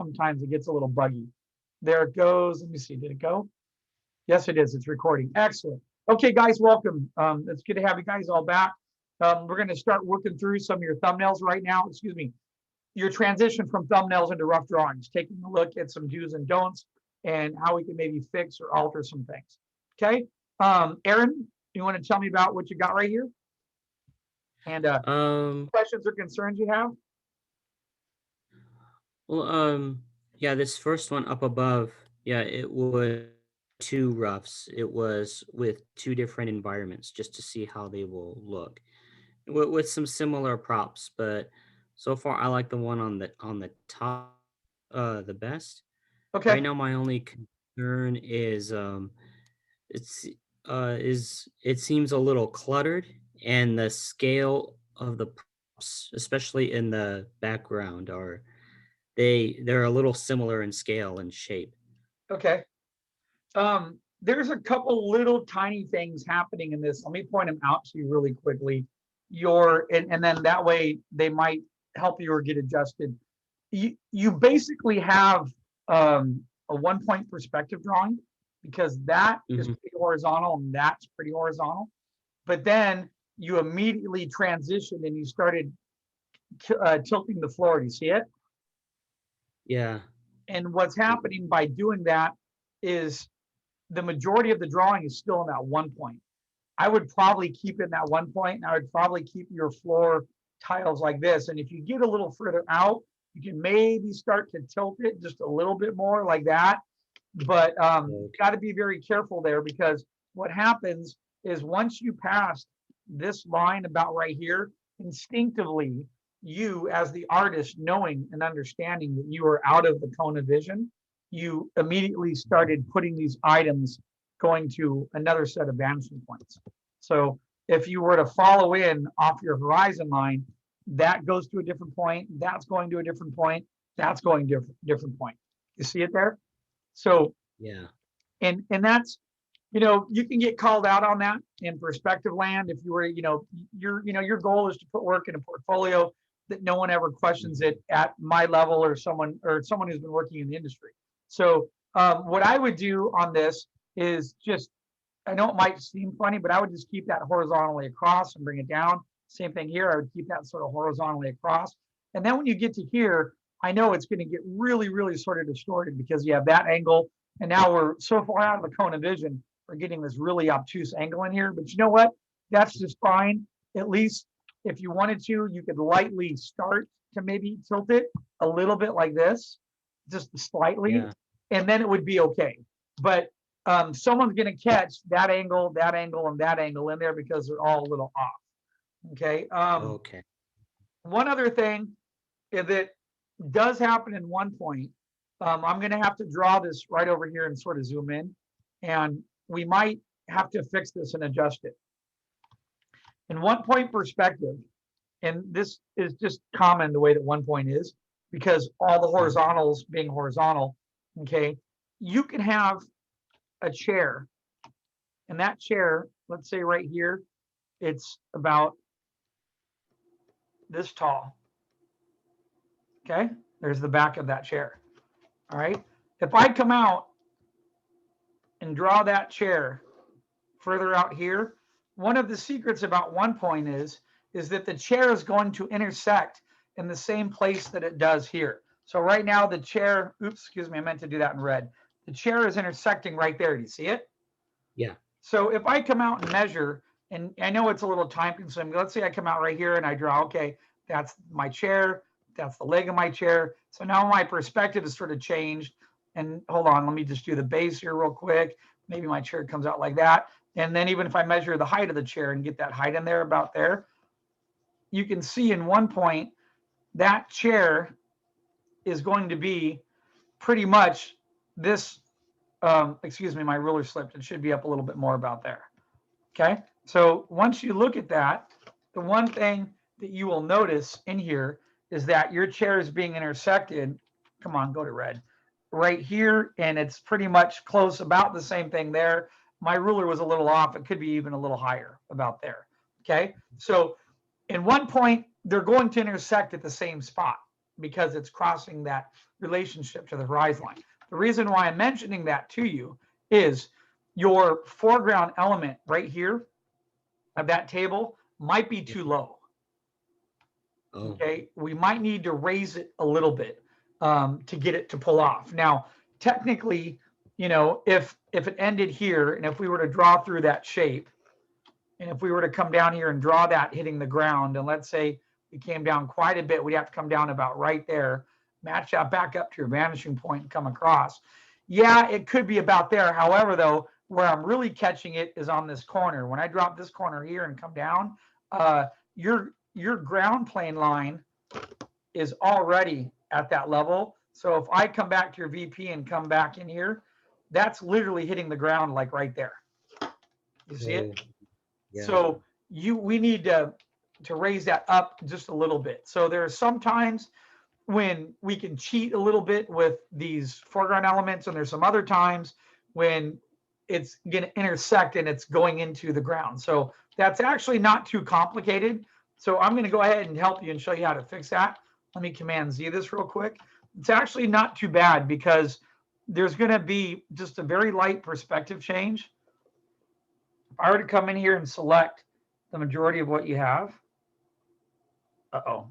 sometimes it gets a little buggy. There it goes. Let me see. Did it go? Yes, it is. It's recording. Excellent. Okay, guys, welcome. It's good to have you guys all back. We're going to start working through some of your thumbnails right now. Excuse me. Your transition from thumbnails into rough drawings, taking a look at some do's and don'ts and how we can maybe fix or alter some things. Okay. Aaron, you want to tell me about what you got right here? And questions or concerns you have? Well, yeah, this first one up above, yeah, it was two roughs. It was with two different environments just to see how they will look with some similar props. But so far, I like the one on the top, the best. Right Okay. now, my only concern it's is it seems a little cluttered, and the scale of the props, especially in the background, they're a little similar in scale and shape. Okay. There's a couple little tiny things happening in this. Let me point them out to you really quickly. And then that way they might help you or get adjusted. You basically have a 1 point perspective drawing because that is Mhm. pretty horizontal and that's pretty horizontal. But then you immediately transitioned and you started tilting the floor. Do you see it? Yeah. And what's happening by doing that is the majority of the drawing is still in that 1 point. I would probably keep it in that 1 point, and I would probably keep your floor tiles like this. And if you get a little further out, you can maybe start to tilt it just a little bit more like that. But Okay. got to be very careful there because what happens is once you pass this line about right here, instinctively, you as the artist, knowing and understanding that you are out of the cone of vision, you immediately started putting these items going to another set of vanishing points. So if you were to follow in off your horizon line, that goes to a different point, that's going to a different point, that's going to a different point. You see it there? So, Yeah. and that's, you can get called out on that in perspective land if you were, your goal is to put work in a portfolio that no one ever questions it at my level or someone who's been working in the industry. So what I would do on this is just, I know it might seem funny, but I would just keep that horizontally across and bring it down. Same thing here. I would keep that sort of horizontally across. And then when you get to here, I know it's going to get really, really sort of distorted because you have that angle. And now we're so far out of the cone of vision, we're getting this really obtuse angle in here. But you know what? That's just fine. At least if you wanted to, you could lightly start to maybe tilt it a little bit like this, just slightly, Yeah. and then it would be okay. But someone's going to catch that angle, and that angle in there because they're all a little off. Okay. Okay. One other thing that does happen in 1 point, I'm going to have to draw this right over here and sort of zoom in, and we might have to fix this and adjust it. In 1 point perspective, and this is just common the way that 1 point is, because all the Mhm. horizontals being horizontal, okay, you can have a chair, and that chair, let's say right here, it's about this tall. Okay, there's the back of that chair. All right, if I come out and draw that chair further out here, one of the secrets about 1 point is that the chair is going to intersect in the same place that it does here. So right now the chair, oops, excuse me, I meant to do that in red. The chair is intersecting right there. Do you see it? Yeah. So if I come out and measure, and I know it's a little time consuming, let's say I come out right here and I draw, okay, that's my chair, that's the leg of my chair. So now my perspective is sort of changed. And hold on, let me just do the base here real quick. Maybe my chair comes out like that. And then even if I measure the height of the chair and get that height in there about there, you can see in 1 point, that chair is going to be pretty much this, excuse me, my ruler slipped. It should be up a little bit more about there. Okay, so once you look at that, the one thing that you will notice in here is that your chair is being intersected. Come on, go to red. Right here, and it's pretty much close, about the same thing there. My ruler was a little off. It could be even a little higher about there. Okay, so in 1 point, they're going to intersect at the same spot. because it's crossing that relationship to the horizon line. The reason why I'm mentioning that to you is your foreground element right here of that table might be too low. Oh, Okay, we might need to raise it a little bit to get it to pull off. Now, technically, you know, if it ended here and if we were to draw through that shape, and if we were to come down here and draw that hitting the ground, and let's say we came down quite a bit, we'd have to come down about right there, match that back up to your vanishing point and come across. Yeah, it could be about there. However, though, where I'm really catching it is on this corner. When I drop this corner here and come down, your ground plane line is already at that level. So if I come back to your VP and come back in here, that's literally hitting the ground like right there. You see it? yeah. So we need to raise that up just a little bit. So there are some times when we can cheat a little bit with these foreground elements, and there's some other times when it's going to intersect and it's going into the ground. So that's actually not too complicated. So I'm going to go ahead and help you and show you how to fix that. Let me Command Z this real quick. It's actually not too bad because there's going to be just a very light perspective change. If I were to come in here and select the majority of what you have, uh-oh,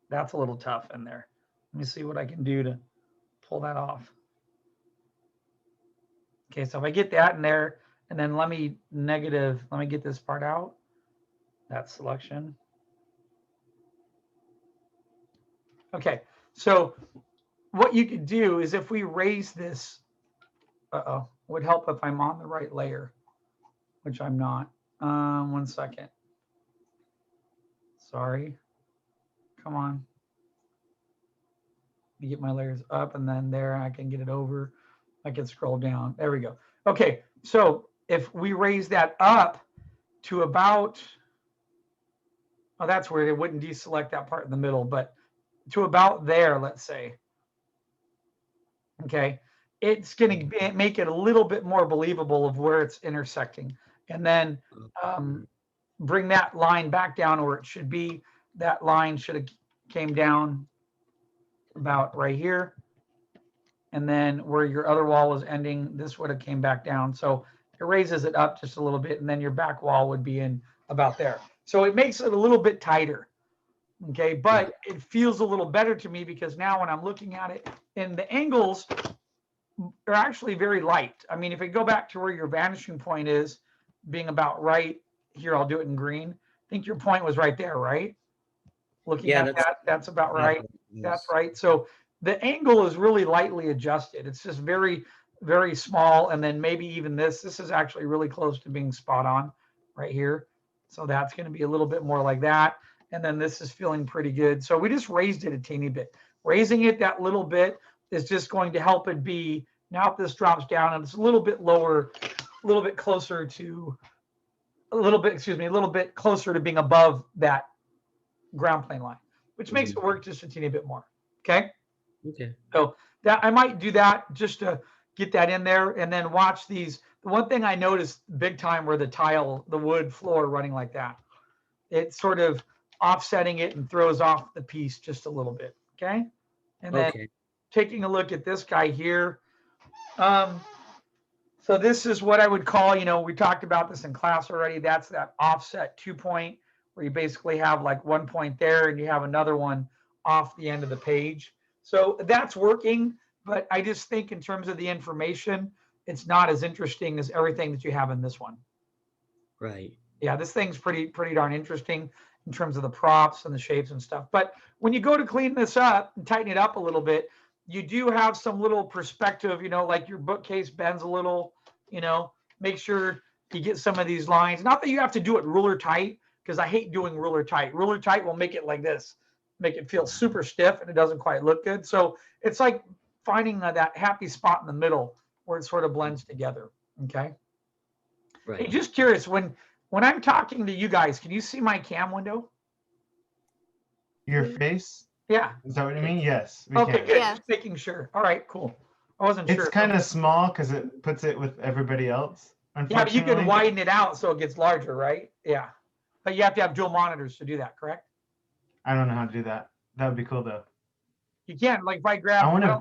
that's a little tough in there. Let me see what I can do to pull that off. Okay, so if I get that in there, and then let me get this part out, that selection. Okay, so what you could do is if we raise this, would help if I'm on the right layer, which I'm not. 1 second. Sorry. Come on. Let me get my layers up, and then there I can get it over. I can scroll down. There we go. Okay, so if we raise that up to about, oh, that's where it wouldn't deselect that part in the middle, but to about there, let's say. Okay, it's going to make it a little bit more believable of where it's intersecting, and then bring that line back down where it should be. That line should have came down about right here, and then where your other wall was ending, this would have came back down. So it raises it up just a little bit, and then your back wall would be in about there. So it makes it a little bit tighter. Okay, but it feels a little better to me because now when I'm looking at it, and the angles are actually very light. I mean, if we go back to where your vanishing point is, being about right here, I'll do it in green. I think your point was right there, right? Looking at that, that's about right. That's right. So the angle is really lightly adjusted. It's just very, very small. And then maybe even this is actually really close to being spot on right here. So that's going to be a little bit more like that. And then this is feeling pretty good. So we just raised it a teeny bit. Raising it that little bit is just going to help it be, now if this drops down and it's a little bit lower, a little bit closer to, a little bit closer to being above that ground plane line, which makes it work just a teeny bit more. Okay. Okay. So that I might do that just to get that in there, and then watch these. The one thing I noticed big time were the wood floor running like that. It's sort of offsetting it and throws off the piece just a little bit. Okay. And then taking a look at this guy here. So this is what I would call, we talked about this in class already. That's that offset 2 point where you basically have like 1 point there and you have another one off the end of the page. So that's working, but I just think in terms of the information, it's not as interesting as everything that you have in this one. Right. Yeah, this thing's pretty darn interesting in terms of the props and the shapes and stuff. But when you go to clean this up and tighten it up a little bit, you do have some little perspective, like your bookcase bends a little, make sure you get some of these lines. Not that you have to do it ruler tight, because I hate doing ruler tight. Ruler tight will make it like this, make it feel super stiff, and it doesn't quite look good. So it's like finding that happy spot in the middle where it sort of blends together. Okay. Right. Hey, just curious, when I'm talking to you guys, can you see my cam window? Your face? Yeah. Is that what you mean? Yes. We Okay, can. good. Yeah. Just making sure. All right, cool. I wasn't sure. It's kind of small because it puts it with everybody else. Yeah, but you can Unfortunately. widen it out so it gets larger, right? Yeah. But you have to have dual monitors to do that, correct? I don't know how to do that. That would be cool though. You can't, like if I grab. I want a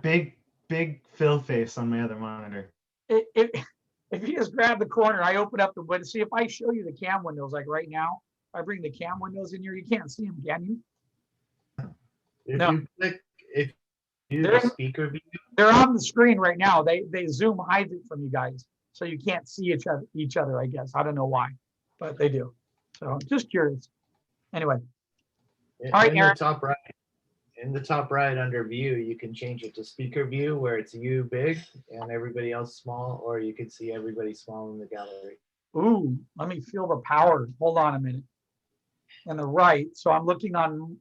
big fill face on my other monitor. If you just grab the corner, I open up the window. See, if I show you the cam windows, like right now, if I bring the cam windows in here, you can't see them, can you? If you They're- the speaker view, They're on the screen right now. They Zoom hides it from you guys, so you can't see each other. I guess I don't know why, but they do. So just curious. Anyway, all right, in Aaron. the top right under view, you can change it to speaker view where it's you big and everybody else small, or you can see everybody small in the gallery. Ooh, let me feel the power. Hold on a minute. On the right, so I'm looking on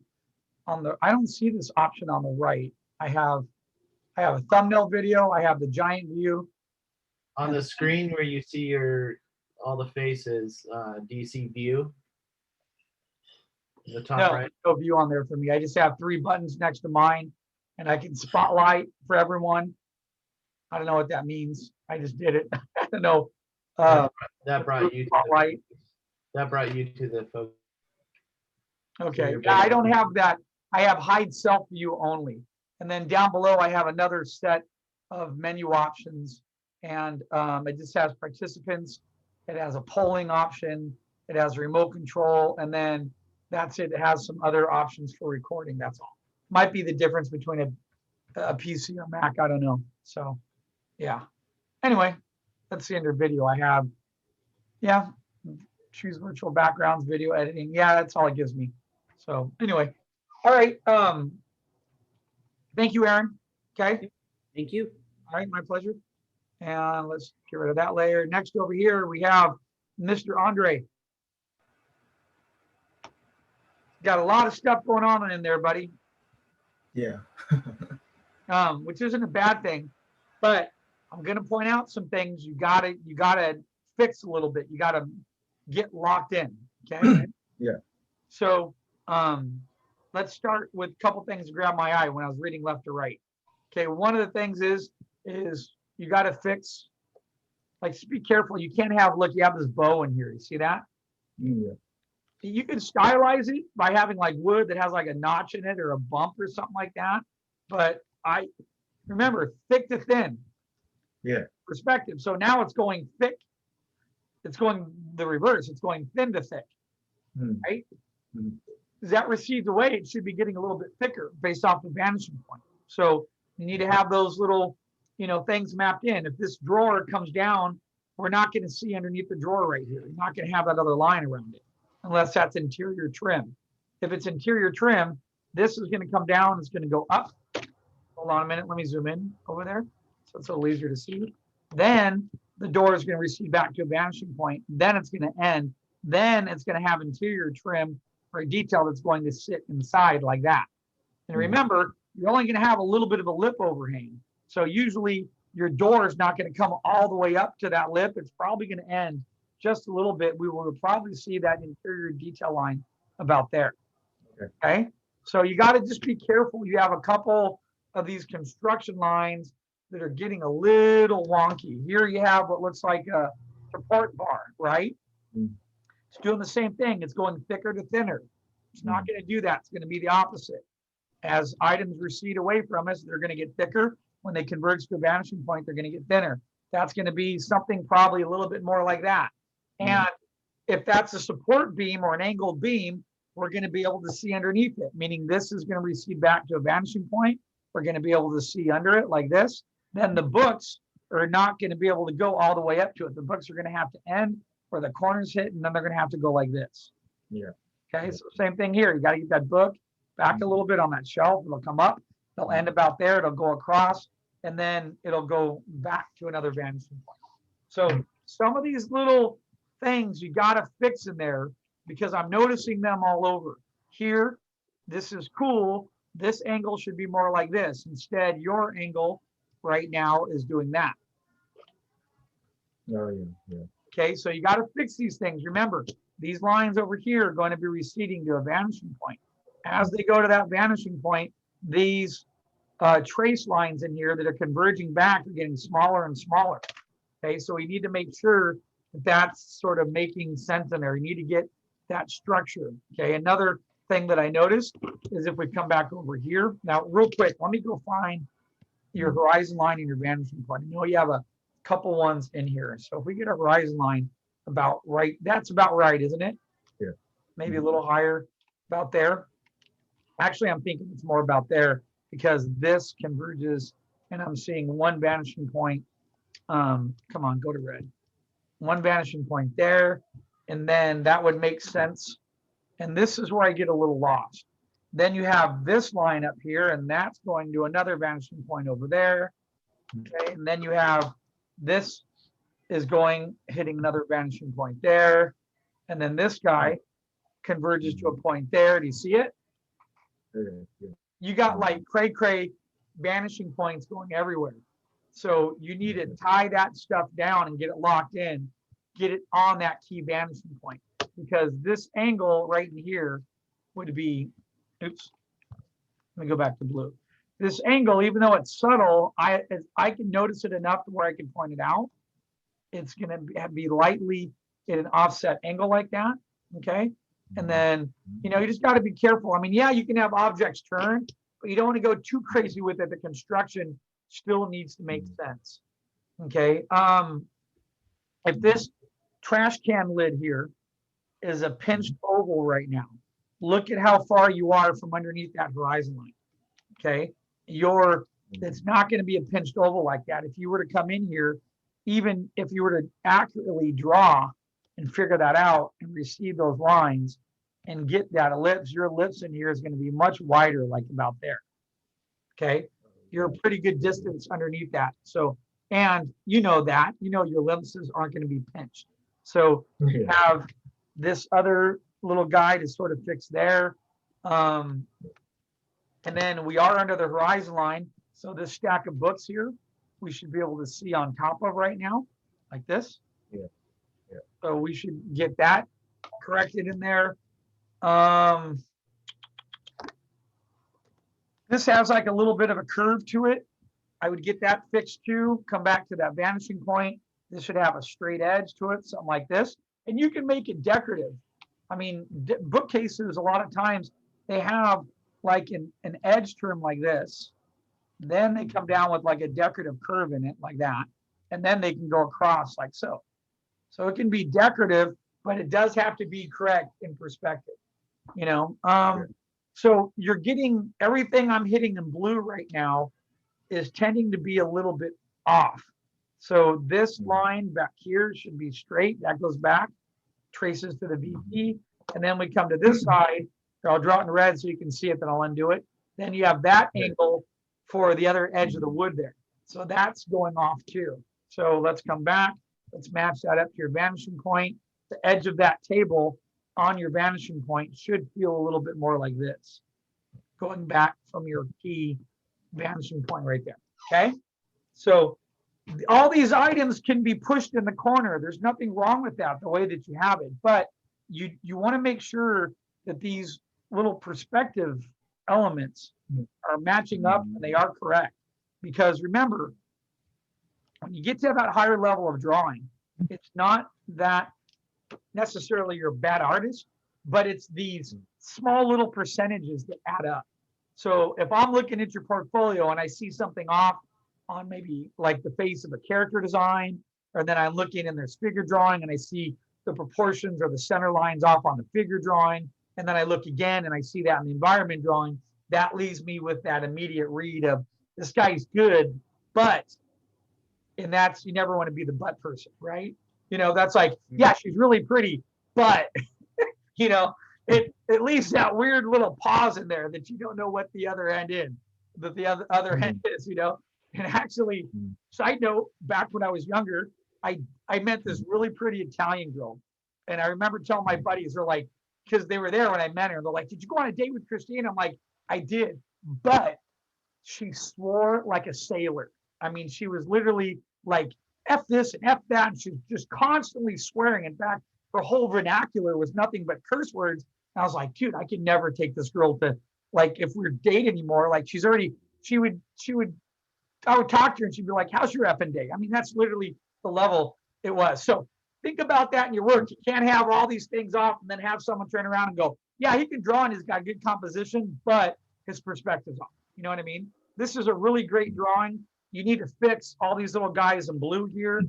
the. I don't see this option on the right. I have a thumbnail video. I have the giant view. On the screen where you see all the faces, DC view. In the top No, right. no view on there for me. I just have 3 buttons next to mine, and I can spotlight for everyone. I don't know what that means. I just did it. I don't know. That brought you to Spotlight. the focus. Okay, you're yeah, I big. don't have that. I have hide self view only. And then down below, I have another set of menu options. And it just has participants. It has a polling option. It has remote control. And then that's it. It has some other options for recording. That's all. Might be the difference between a PC or Mac. I don't know. So, yeah. Anyway, let's see under video. I have, yeah, choose virtual backgrounds, video editing. Yeah, that's all it gives me. So anyway, all right. Thank you, Aaron. Okay. Thank you. All right, my pleasure. And let's get rid of that layer. Next over here, we have Mr. Andre. Got a lot of stuff going on in there, buddy. Yeah. Which isn't a bad thing, but I'm gonna point out some things you gotta fix a little bit. You gotta get locked in. Okay. Yeah. So let's start with a couple things that grabbed my eye when I was reading left to right. Okay, one of the things is you got to fix, like, just be careful. You can't have, look, you have this bow in here. You see that? Yeah. You can stylize it by having like wood that has like a notch in it or a bump or something like that. But I remember thick to thin. Yeah. Perspective. So now it's going thick. It's going the reverse. It's going thin to thick. Right? As that recedes away, it should be getting a little bit thicker based off the vanishing point. So you need to have those little, things mapped in. If this drawer comes down, we're not going to see underneath the drawer right here. You're not going to have that other line around it unless that's interior trim. If it's interior trim, this is going to come down. It's going to go up. Hold on a minute. Let me zoom in over there so it's a little easier to see. Then the door is going to recede back to a vanishing point. Then it's going to end. Then it's going to have interior trim for a detail that's going to sit inside like that. And remember, you're only going to have a little bit of a lip overhang. So usually your door is not going to come all the way up to that lip. It's probably going to end just a little bit. We will probably see that interior detail line about there. Okay. So you got to just be careful. You have a couple of these construction lines that are getting a little wonky. Here you have what looks like a support bar, right? It's doing the same thing. It's going thicker to thinner. It's not going to do that. It's going to be the opposite. As items recede away from us, they're going to get thicker. When they converge to a vanishing point, they're going to get thinner. That's going to be something probably a little bit more like that. And if that's a support beam or an angled beam, we're going to be able to see underneath it, meaning this is going to recede back to a vanishing point. We're going to be able to see under it like this. Then the books are not going to be able to go all the way up to it. The books are going to have to end where the corners hit, and then they're going to have to go like this. Yeah. Okay, so same thing here. You got to get that book back a little bit on that shelf. It'll come up. It'll end about there. It'll go across, and then it'll go back to another vanishing point. So some of these little things you got to fix in there because I'm noticing them all over. Here, this is cool. This angle should be more like this. Instead, your angle right now is doing that. Oh, yeah. Yeah. Okay, so you got to fix these things. Remember, these lines over here are going to be receding to a vanishing point. As they go to that vanishing point, these trace lines in here that are converging back are getting smaller and smaller. Okay, so we need to make sure that that's sort of making sense in there. You need to get that structure. Okay, another thing that I noticed is if we come back over here, now real quick, let me go find your horizon line and your vanishing point. I know you have a couple ones in here. So if we get a horizon line about right, that's about right, isn't it? Yeah. Maybe a little higher, about there. Actually, I'm thinking it's more about there because this converges and I'm seeing one vanishing point. Come on, go to red. One vanishing point there, and then that would make sense. And this is where I get a little lost. Then you have this line up here, and that's going to another vanishing point over there. Okay, and then you have this is going, hitting another vanishing point there. And then this guy converges to a point there. Do you see it? Yeah. You got like cray vanishing points going everywhere. So you need to tie that stuff down and get it locked in, get it on that key vanishing point. Because this angle right in here would be, oops, let me go back to blue. This angle, even though it's subtle, I can notice it enough to where I can point it out. It's going to be lightly at an offset angle like that, okay? And then, you just got to be careful. I mean, yeah, you can have objects turn, but you don't want to go too crazy with it. The construction still needs to make sense, okay? If this trash can lid here is a pinched oval right now, look at how far you are from underneath that horizon line, okay? It's not going to be a pinched oval like that. If you were to come in here, even if you were to accurately draw and figure that out and receive those lines and get that ellipse, your ellipse in here is going to be much wider, like about there, okay? You're a pretty good distance underneath that. So, and that, your ellipses aren't going to be pinched. So you have this other little guy to sort of fix there. And then we are under the horizon line. So this stack of books here, we should be able to see on top of right now, like this. Yeah. So we should get that corrected in there. This has like a little bit of a curve to it. I would get that fixed too. Come back to that vanishing point. This should have a straight edge to it, something like this. And you can make it decorative. I mean, bookcases, a lot of times they have like an edge trim like this. Then they come down with like a decorative curve in it like that. And then they can go across like so. So it can be decorative, but it does have to be correct in perspective, So you're getting everything I'm hitting in blue right now is tending to be a little bit off. So this line back here should be straight. That goes back, traces to the VP. And then we come to this side. I'll draw it in red so you can see it, then I'll undo it. Then you have that angle for the other edge of the wood there. So that's going off too. So let's come back. Let's match that up to your vanishing point. The edge of that table on your vanishing point should feel a little bit more like this, going back from your key vanishing point right there, okay? So all these items can be pushed in the corner. There's nothing wrong with that, the way that you have it, but you want to make sure that these little perspective elements are matching up and they are correct. Because remember, when you get to that higher level of drawing, it's not that necessarily you're a bad artist, but it's these small little percentages that add up. So if I'm looking at your portfolio and I see something off on maybe like the face of a character design, or then I'm looking in there's figure drawing and I see the proportions or the center lines off on the figure drawing, and then I look again and I see that in the environment drawing, that leaves me with that immediate read of this guy's good, but, and that's, you never want to be the but person, right? That's like, yeah, she's really pretty, but, it leaves that weird little pause in there that you don't know what the other end is, that the other end is, And actually, side note, back when I was younger, I met this really pretty Italian girl. And I remember telling my buddies, they're like, because they were there when I met her, they're like, did you go on a date with Christine? I'm like, I did, but she swore like a sailor. I mean, she was literally like, F this and F that. And she's just constantly swearing. In fact, her whole vernacular was nothing but curse words. And I was like, dude, I could never take this girl to, like, if we're dating anymore, like I would talk to her and she'd be like, how's your effing day? I mean, that's literally the level it was. So think about that in your work. You can't have all these things off and then have someone turn around and go, yeah, he can draw and he's got good composition, but his perspective's off. You know what I mean? This is a really great drawing. You need to fix all these little guys in blue here,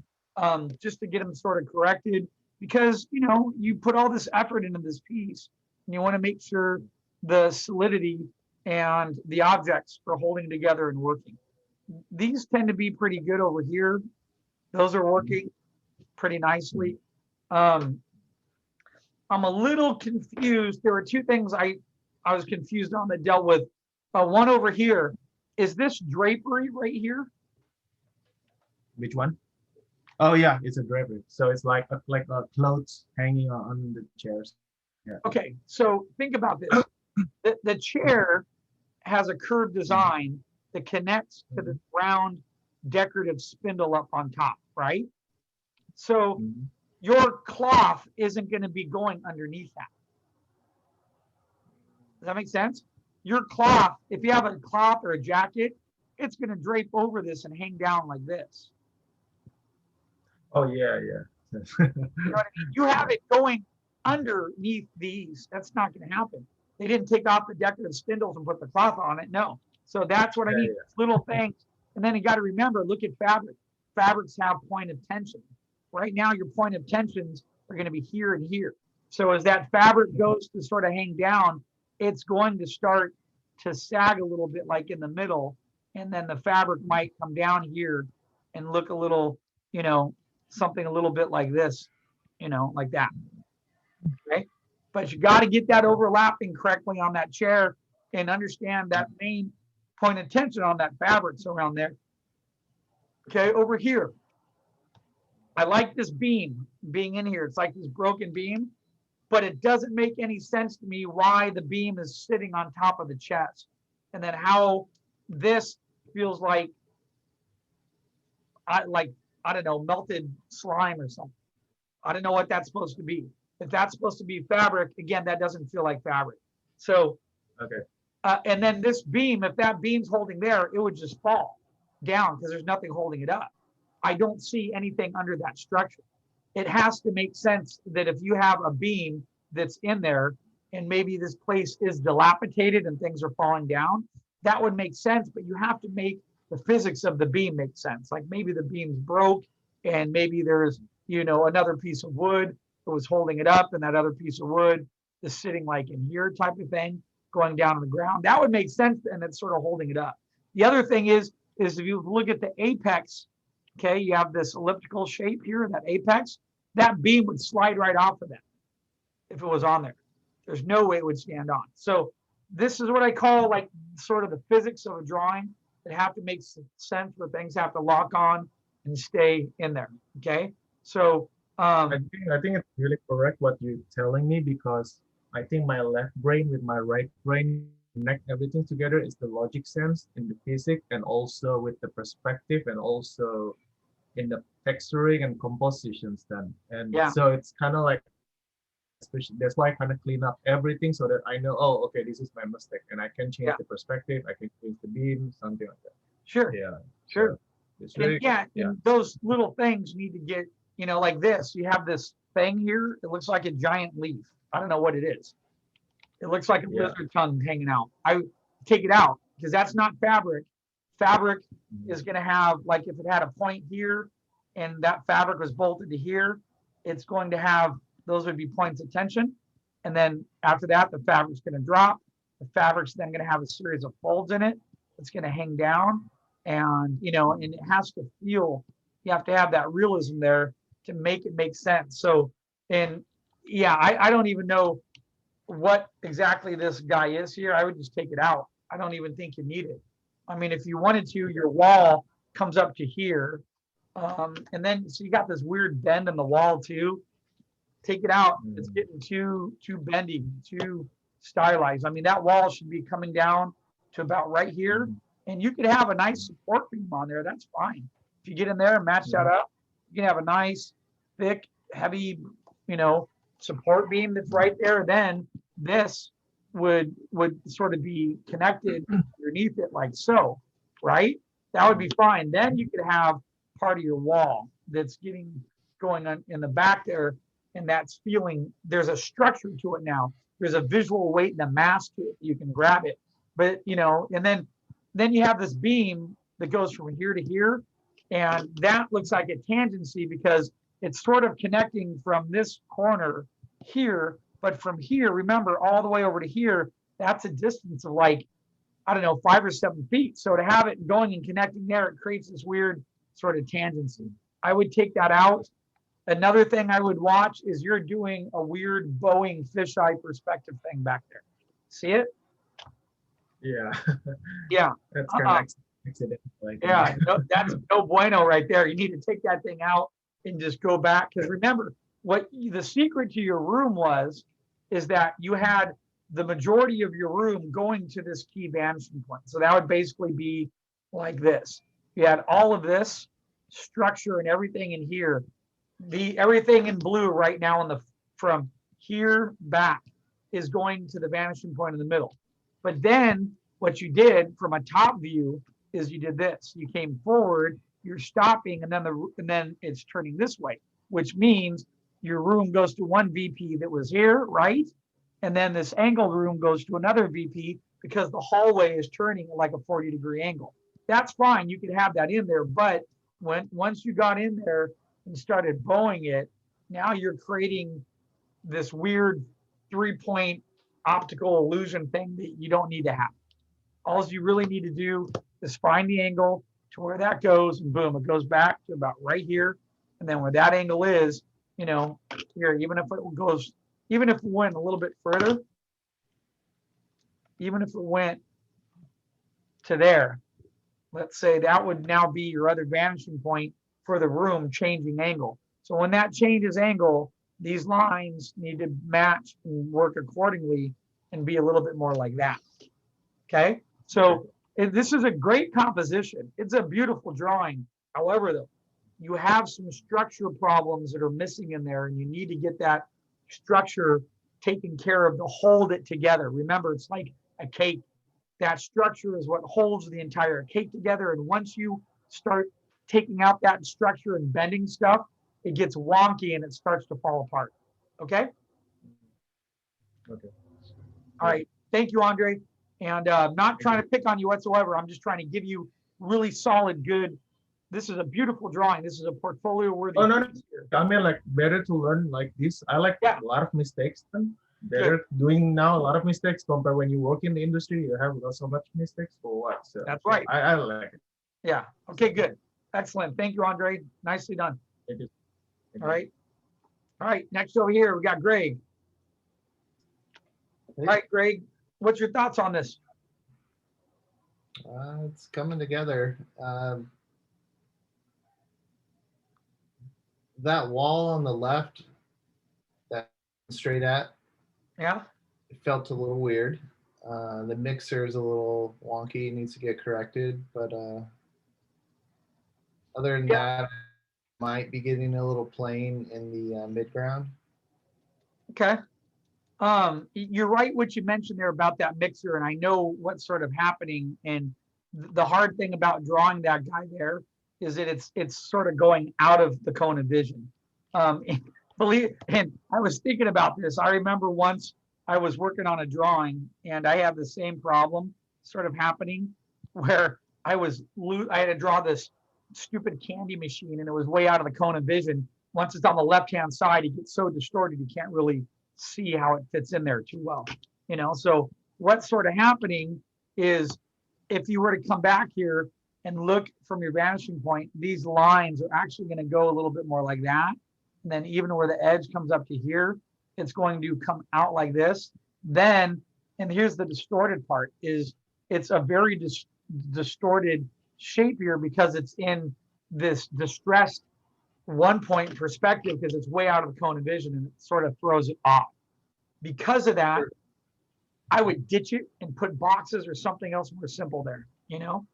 just to get them sort of corrected, because, you know, you put all this effort into this piece and you want to make sure the solidity and the objects are holding together and working. These tend to be pretty good over here. Those are working pretty nicely. I'm a little confused. There were two things I was confused on that dealt with. One over here, is this drapery right here? Which one? Oh yeah, it's a drapery. So it's like a clothes hanging on the chairs. Yeah. Okay, so think about this. The chair has a curved design that connects to the round decorative spindle up on top, right? So Mhm. your cloth isn't going to be going underneath that. Does that make sense? Your cloth, if you have a cloth or a jacket, it's going to drape over this and hang down like this. Oh yeah, yeah. You know what I mean? You have it going underneath these. That's not going to happen. They didn't take off the decorative spindles and put the cloth on it. No. So that's what I Yeah, mean. yeah. Little things. And then you got to remember, look at fabric. Fabrics have point of tension. Right now, your point of tensions are going to be here and here. So as that fabric goes to sort of hang down, it's going to start to sag a little bit like in the middle. And then the fabric might come down here and look a little, you know, something a little bit like this, you know, like that. Okay. But you got to get that overlapping correctly on that chair and understand that main point of tension on that fabric's around there. Okay. Over here, I like this beam being in here. It's like this broken beam, but it doesn't make any sense to me why the beam is sitting on top of the chest, and then how this feels like, I don't know, melted slime or something. I don't know what that's supposed to be. If that's supposed to be fabric, again, that doesn't feel like fabric. So, Okay. and then this beam, if that beam's holding there, it would just fall down because there's nothing holding it up. I don't see anything under that structure. It has to make sense that if you have a beam that's in there and maybe this place is dilapidated and things are falling down, that would make sense, but you have to make the physics of the beam make sense. Like maybe the beam's broke and maybe there's, you know, another piece of wood that was holding it up and that other piece of wood is sitting like in here type of thing, going down on the ground. That would make sense and it's sort of holding it up. The other thing is if you look at the apex, okay, you have this elliptical shape here, that apex, that beam would slide right off of that if it was on there. There's no way it would stand on. So this is what I call like sort of the physics of a drawing that have to make sense where things have to lock on and stay in there. Okay. So I think it's really correct what you're telling me, because I think my left brain with my right brain connect everything together is the logic sense in the physics and also with the perspective and also in the texturing and compositions then. And Yeah. so it's kind of like, especially that's why I kind of clean up everything so that I know, oh, okay, this is my mistake and I can change Yeah. the perspective, I can change the beam, something like that. sure, Yeah. sure. So it's And really, yeah, yeah. and those little things need to get, you know, like this. You have this thing here. It looks like a giant leaf. I don't know what it is. It looks like a Yeah. lizard tongue hanging out. I would take it out because that's not fabric. Fabric is going to have, like, if it had a point here and that fabric was bolted to here, it's going to have, those would be points of tension. And then after that, the fabric's going to drop. The fabric's then going to have a series of folds in it. It's going to hang down. And, you know, and it has to feel, you have to have that realism there to make it make sense. So, and yeah, I don't even know what exactly this guy is here. I would just take it out. I don't even think you need it. I mean, if you wanted to, your wall comes up to here. And then, so you got this weird bend in the wall too. Take it out. It's getting too bendy, too stylized. I mean, that wall should be coming down to about right here. And you could have a nice support beam on there. That's fine. If you get in there and match that up, you can have a nice, thick, heavy, you know, support beam that's right there. Then this would sort of be connected underneath it like so, right? That would be fine. Then you could have part of your wall that's going on in the back there, and that's feeling, there's a structure to it now. there's a visual weight and a mass to it. You can grab it, but you know, and then you have this beam that goes from here to here, and that looks like a tangency because it's sort of connecting from this corner here, but from here, remember, all the way over to here, that's a distance of like, I don't know, 5 or 7 feet. So to have it going and connecting there, it creates this weird sort of tangency. I would take that out. Another thing I would watch is you're doing a weird Boeing fisheye perspective thing back there. See it? Yeah. Yeah. That's kind of accidental. Like, Yeah, no, that's no bueno right there. You need to take that thing out and just go back. Because remember, what the secret to your room is that you had the majority of your room going to this key vanishing point. So that would basically be like this. You had all of this structure and everything in here. Everything in blue right now from here back is going to the vanishing point in the middle. But then what you did from a top view is you did this. You came forward, you're stopping, and then it's turning this way, which means your room goes to one VP that was here, right? And then this angled room goes to another VP because the hallway is turning at like a 40-degree angle. That's fine. You can have that in there. But once you got in there and started bowing it, now you're creating this weird 3-point optical illusion thing that you don't need to have. All you really need to do is find the angle to where that goes, and boom, it goes back to about right here. And then where that angle is, you know, here, even if it went a little bit further, even if it went to there, let's say that would now be your other vanishing point for the room changing angle. So when that changes angle, these lines need to match and work accordingly and be a little bit more like that. Okay, so this is a great composition. It's a beautiful drawing. However, though, you have some structure problems that are missing in there, and you need to get that structure taken care of to hold it together. Remember, it's like a cake. That structure is what holds the entire cake together. And once you start taking out that structure and bending stuff, it gets wonky and it starts to fall apart. Okay? Okay. All right. Thank you, Andre. And I'm not trying to pick on you whatsoever. I'm just trying to give you really solid, good. This is a beautiful drawing. This is a portfolio worthy. Oh, no. I mean, like, better to learn like this. I like a lot of mistakes. Better doing now a lot of mistakes compared when you work in the industry. You have not so much mistakes for what? So, that's right. I like it. Yeah. Okay, good. Excellent. Thank you, Andre. Nicely done. Thank you. All right. All right. Next over here, we got Greg. All right, Greg, what's your thoughts on this? It's coming together. That wall on the left, that straight at, Yeah. it felt a little weird. The mixer is a little wonky, it needs to get corrected, but other than that, might be getting a little plain in the mid-ground. Okay. You're right what you mentioned there about that mixer, and I know what's sort of happening. And the hard thing about drawing that guy there is that it's sort of going out of the cone of vision. And I was thinking about this. I remember once I was working on a drawing, and I had the same problem sort of happening, where I had to draw this stupid candy machine, and it was way out of the cone of vision. Once it's on the left-hand side, it gets so distorted you can't really see how it fits in there too well. You know, so what's sort of happening is if you were to come back here and look from your vanishing point, these lines are actually going to go a little bit more like that. And then even where the edge comes up to here, it's going to come out like this. Then, and here's the distorted part, is it's a very distorted shape here because it's in this distressed 1-point perspective because it's way out of the cone of vision, and it sort of throws it off. Because of that, I would ditch it and put boxes or something else more simple there, you know?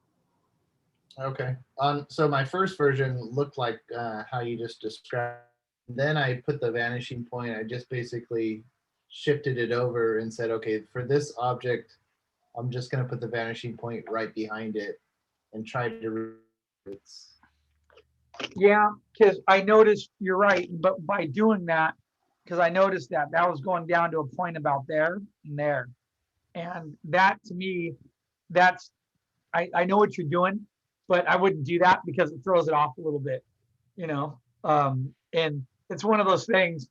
Okay. So my first version looked like how you just described. Then I put the vanishing point. I just basically shifted it over and said, okay, for this object, I'm just going to put the vanishing point right behind it and try to. Yeah, because I noticed you're right, but by doing that, because I noticed that that was going down to a point about there and there. And that to me, that's, I know what you're doing, but I wouldn't do that because it throws it off a little bit, you know? And it's one of those things,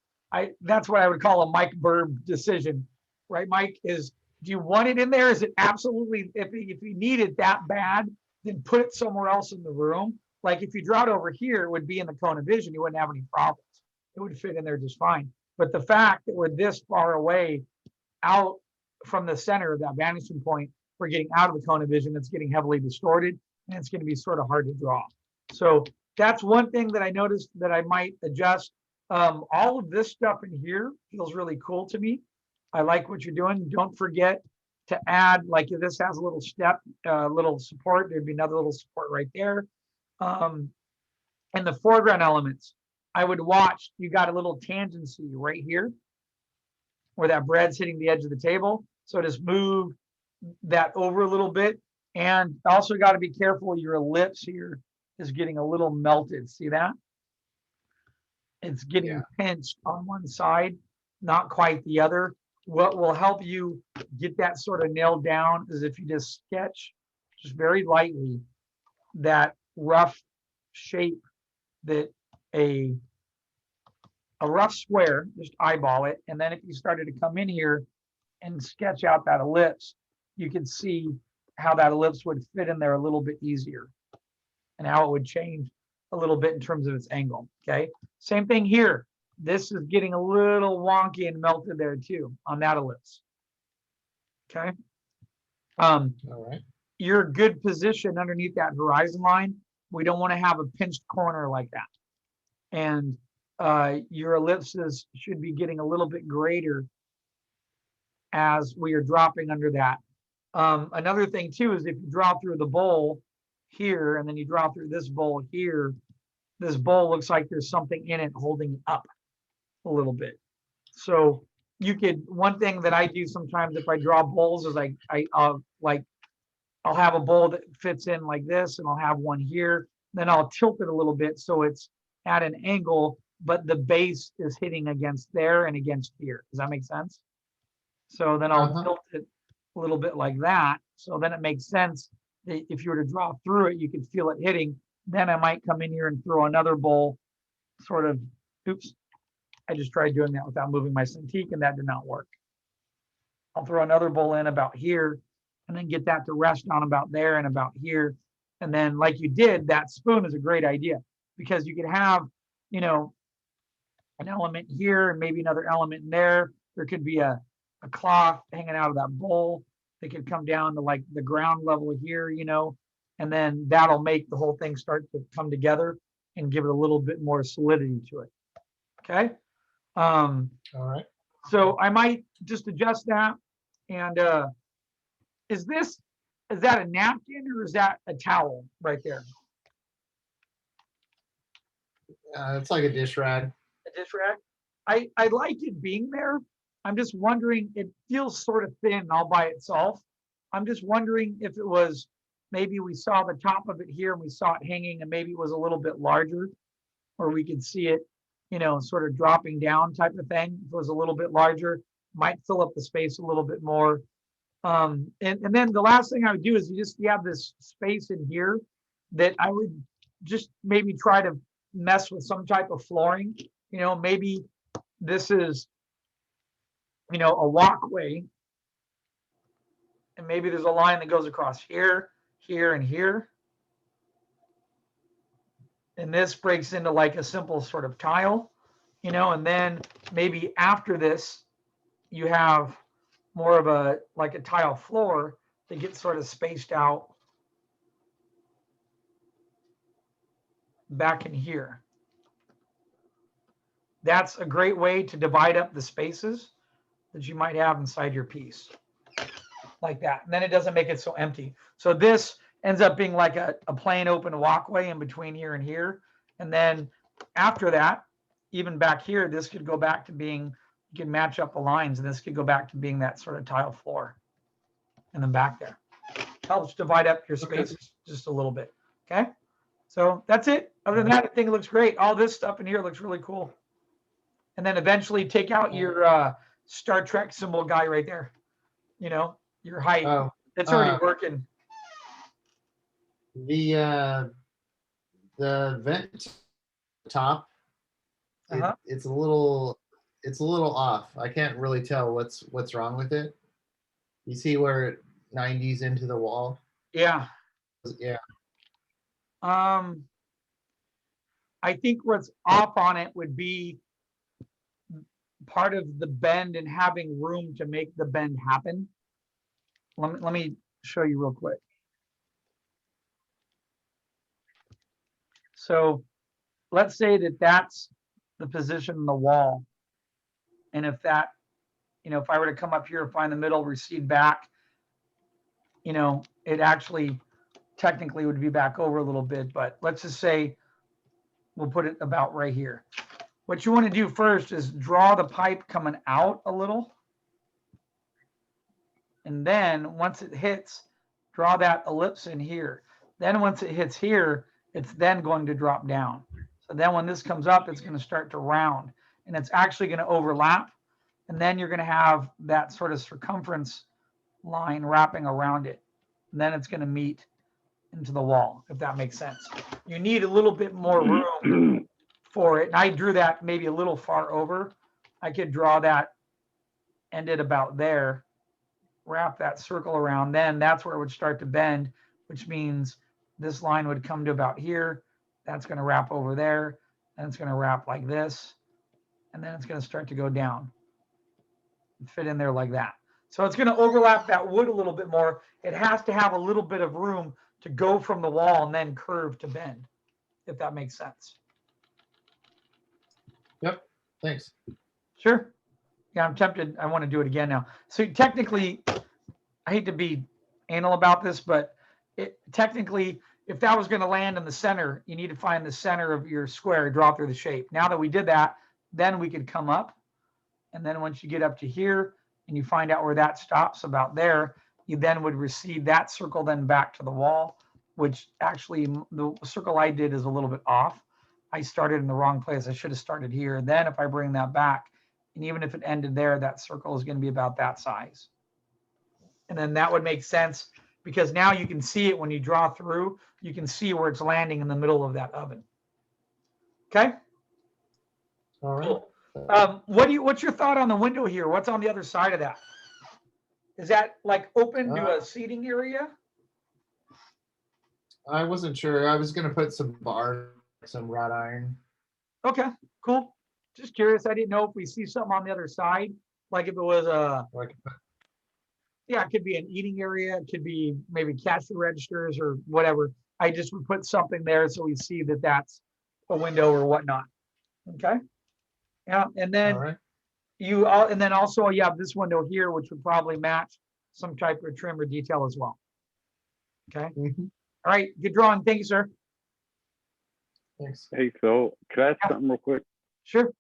that's what I would call a Mike Burb decision, right? Mike, is, do you want it in there? Is it absolutely, if you need it that bad, then put it somewhere else in the room. Like if you draw it over here, it would be in the cone of vision. You wouldn't have any problems. It would fit in there just fine. But the fact that we're this far away out from the center of that vanishing point, we're getting out of the cone of vision. It's getting heavily distorted, and it's going to be sort of hard to draw. So that's one thing that I noticed that I might adjust. All of this stuff in here feels really cool to me. I like what you're doing. Don't forget to add, like if this has a little step, little support, there'd be another little support right there. And the foreground elements, I would watch, you got a little tangency right here where that bread's hitting the edge of the table. So just move that over a little bit. And also got to be careful, your ellipse here is getting a little melted. See that? It's getting pinched on one side, not quite the other. What will help you get that sort of nailed down is if you just sketch just very lightly that rough shape, that a rough square, just eyeball it. And then if you started to come in here and sketch out that ellipse, you can see how that ellipse would fit in there a little bit easier and how it would change a little bit in terms of its angle. Okay. Same thing here. This is getting a little wonky and melted there too on that ellipse. Okay. All right. You're a good position underneath that horizon line. We don't want to have a pinched corner like that. And your ellipses should be getting a little bit greater as we are dropping under that. Another thing too is if you draw through the bowl here and then you draw through this bowl here, this bowl looks like there's something in it holding it up a little bit. So you could, one thing that I do sometimes if I draw bowls is I'll have a bowl that fits in like this and I'll have one here, then I'll tilt it a little bit so it's at an angle, but the base is hitting against there and against here. Does that make sense? So then I'll tilt it a little bit like that. So then it makes sense that if you were to draw through it, you could feel it hitting. Then I might come in here and throw another bowl sort of, oops, I just tried doing that without moving my Cintiq and that did not work. I'll throw another bowl in about here and then get that to rest on about there and about here. And then like you did, that spoon is a great idea because you could have, you know, an element here and maybe another element in there. There could be a cloth hanging out of that bowl. They could come down to like the ground level here, you know, and then that'll make the whole thing start to come together and give it a little bit more solidity to it. Okay. All right. So I might just adjust that. And is that a napkin or is that a towel right there? It's like a dish rag. A dish rag? I like it being there. I'm just wondering, it feels sort of thin all by itself. I'm just wondering if it was, maybe we saw the top of it here and we saw it hanging and maybe it was a little bit larger or we could see it, you know, sort of dropping down type of thing. If it was a little bit larger, might fill up the space a little bit more. And then the last thing I would do is you have this space in here that I would just maybe try to mess with some type of flooring. You know, maybe this is, you know, a walkway. And maybe there's a line that goes across here, here, and here. And this breaks into like a simple sort of tile, you know, and then maybe after this, you have more of a, like a tile floor that gets sort of spaced out back in here. That's a great way to divide up the spaces that you might have inside your piece like that. And then it doesn't make it so empty. So this ends up being like a plain open walkway in between here and here. And then after that, even back here, this could go back to being, you can match up the lines and this could go back to being that sort of tile floor. And then back there. Helps divide up your spaces just a little bit. Okay. So that's it. Other than that, I think it looks great. All this stuff in here looks really cool. And then eventually take out your Star Trek symbol guy right there. You know, your height. Oh, It's already working. the vent top, Uh-huh. it's a little off. I can't really tell what's wrong with it. You see where it 90s into the wall? Yeah. Yeah. I think what's off on it would be part of the bend and having room to make the bend happen. Let me show you real quick. So let's say that that's the position in the wall. And if that, you know, if I were to come up here, find the middle, recede back, you know, it actually technically would be back over a little bit, but let's just say we'll put it about right here. What you want to do first is draw the pipe coming out a little. And then once it hits, draw that ellipse in here. Then once it hits here, it's then going to drop down. So then when this comes up, it's going to start to round and it's actually going to overlap. And then you're going to have that sort of circumference line wrapping around it. And then it's going to meet into the wall, if that makes sense. You need a little bit more room for it. And I drew that maybe a little far over. I could draw that ended about there, wrap that circle around, then that's where it would start to bend, which means this line would come to about here. That's going to wrap over there. Then it's going to wrap like this. And then it's going to start to go down and fit in there like that. So it's going to overlap that wood a little bit more. It has to have a little bit of room to go from the wall and then curve to bend, if that makes sense. Yep. Thanks. Sure. Yeah, I'm tempted. I want to do it again now. So technically, I hate to be anal about this, but technically, if that was going to land in the center, you need to find the center of your square, draw through the shape. Now that we did that, then we could come up. And then once you get up to here and you find out where that stops about there, you then would recede that circle then back to the wall, which actually the circle I did is a little bit off. I started in the wrong place. I should have started here. And then if I bring that back, and even if it ended there, that circle is going to be about that size. And then that would make sense because now you can see it when you draw through, you can see where it's landing in the middle of that oven. Okay. All right. Cool. What's your thought on the window here? What's on the other side of that? Is that like open to a seating area? I wasn't sure. I was going to put some bar, some wrought iron. Okay, cool. Just curious. I didn't know if we see something on the other side, like if it was yeah, it could be an eating area. It could be maybe cash registers or whatever. I just would put something there so we see that that's a window or whatnot. Okay. Yeah, and then All right. and then also you have this window here, which would probably match some type of trim or detail as well. Okay. Mhm. All right. Good drawing. Thank you, sir. Thanks. Hey, Phil, could I ask Yeah. something real quick? Sure.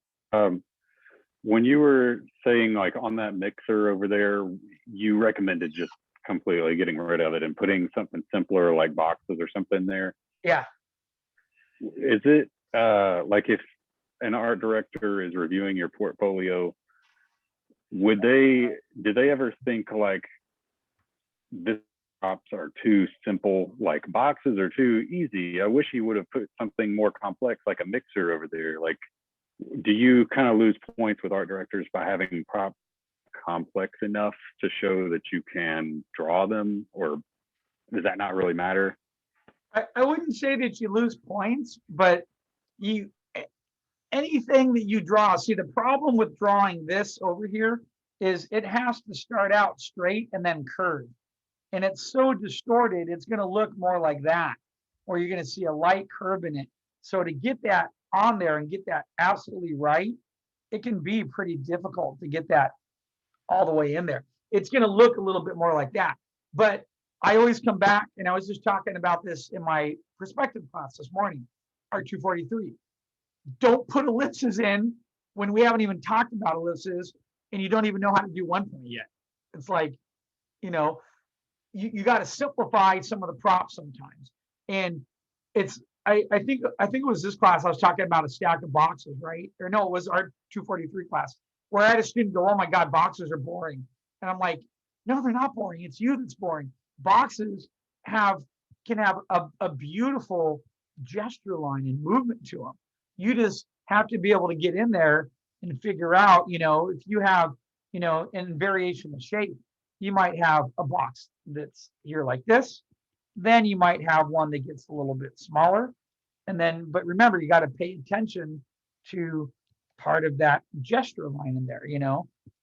When you were saying like on that mixer over there, you recommended just completely getting rid of it and putting something simpler like boxes or something there. Yeah. Is it like if an art director is reviewing your portfolio, did they ever think like this props are too simple, like boxes are too easy? I wish he would have put something more complex like a mixer over there. Like, do you kind of lose points with art directors by having props complex enough to show that you can draw them, or does that not really matter? I wouldn't say that you lose points, but anything that you draw, see the problem with drawing this over here is it has to start out straight and then curve. And it's so distorted, it's going to look more like that, or you're going to see a light curve in it. So to get that on there and get that absolutely right, it can be pretty difficult to get that all the way in there. It's going to look a little bit more like that. But I always come back, and I was just talking about this in my perspective class this morning, R243. Don't put ellipses in when we haven't even talked about ellipses and you don't even know how to do one point yet. It's like, you know, you got to simplify some of the props sometimes. And it's I think it was this class I was talking about a stack of boxes, right? Or no, it was our 243 class where I had a student go, "Oh my God, boxes are boring," and I'm like, "No, they're not boring. It's you that's boring. Boxes can have a beautiful gesture line and movement to them. You just have to be able to get in there and figure out, if you have, in variation of shape, you might have a box that's here like this. Then you might have one that gets a little bit smaller. And then, but remember, you got to pay attention to part of that gesture line in there,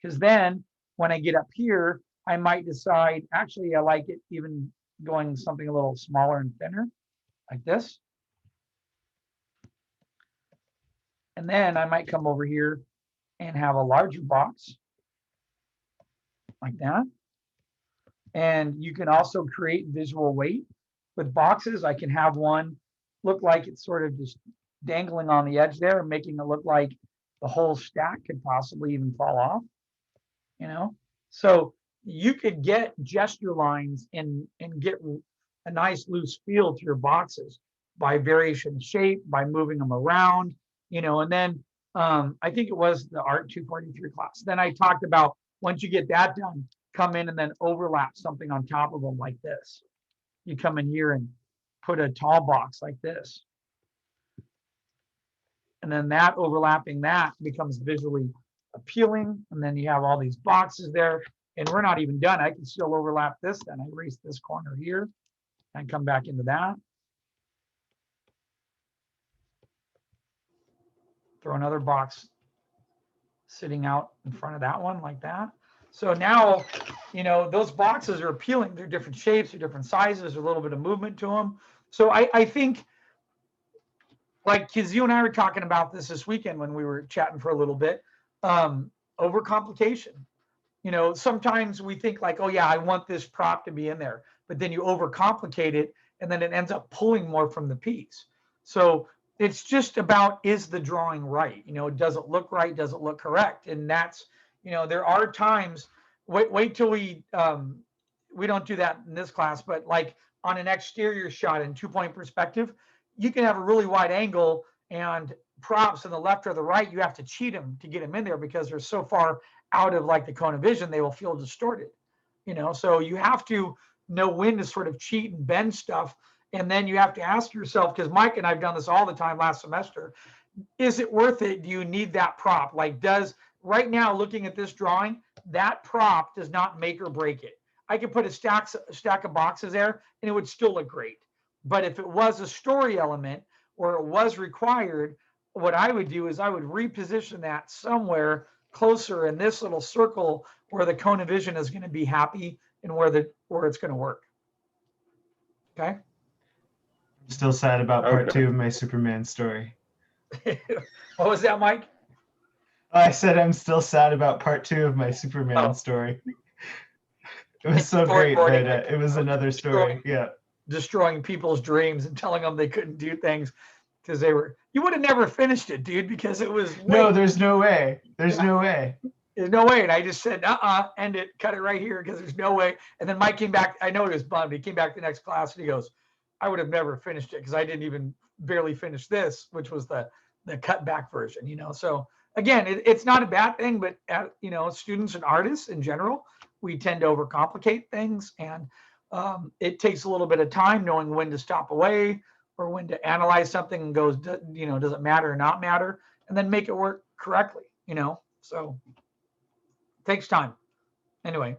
because then when I get up here, I might decide, actually, I like it even going something a little smaller and thinner like this. And then I might come over here and have a larger box like that. And you can also create visual weight with boxes. I can have one look like it's sort of just dangling on the edge there, making it look like the whole stack could possibly even fall off, So you could get gesture lines and get a nice loose feel to your boxes by variation of shape, by moving them around, and then I think it was the Art 243 class. Then I talked about once you get that done, come in and then overlap something on top of them like this. You come in here and put a tall box like this. And then that overlapping that becomes visually appealing. And then you have all these boxes there. And we're not even done. I can still overlap this. Then I erase this corner here and come back into that. Throw another box sitting out in front of that one like that. So now, those boxes are appealing. They're different shapes, they're different sizes, a little bit of movement to them. So I think, like, because you and I were talking about this weekend when we were chatting for a little bit, overcomplication. Sometimes we think like, oh yeah, I want this prop to be in there, but then you overcomplicate it and then it ends up pulling more from the piece. So it's just about, is the drawing right? Does it look right? Does it look correct? And that's, there are times, wait till we don't do that in this class, but like on an exterior shot in 2-point perspective, you can have a really wide angle and props on the left or the right, you have to cheat them to get them in there because they're so far out of like the cone of vision, they will feel distorted, so you have to know when to sort of cheat and bend stuff. And then you have to ask yourself, because Mike and I've done this all the time last semester, is it worth it? Do you need that prop? Like, right now, looking at this drawing, that prop does not make or break it. I could put a stack of boxes there and it would still look great. But if it was a story element or it was required, what I would do is I would reposition that somewhere closer in this little circle where the cone of vision is going to be happy and where it's going to work. Okay. I'm still sad about part Okay. 2 of my Superman story. What was that, Mike? I said I'm still sad about part 2 of my Superman story. It was so great, but it was another story. Yeah. Destroying people's dreams and telling them they couldn't do things because you would have never finished it, dude, because it was. No, there's no way. There's no way. There's no way. And I just said, end it, cut it right here because there's no way. And then Mike came back. I know he was bummed. He came back the next class and he goes, I would have never finished it because I didn't even barely finish this, which was the cut back version, So again, it's not a bad thing, but students and artists in general, we tend to overcomplicate things, and it takes a little bit of time knowing when to stop away or when to analyze something and goes, does it matter or not matter, and then make it work correctly, So it takes time. Anyway,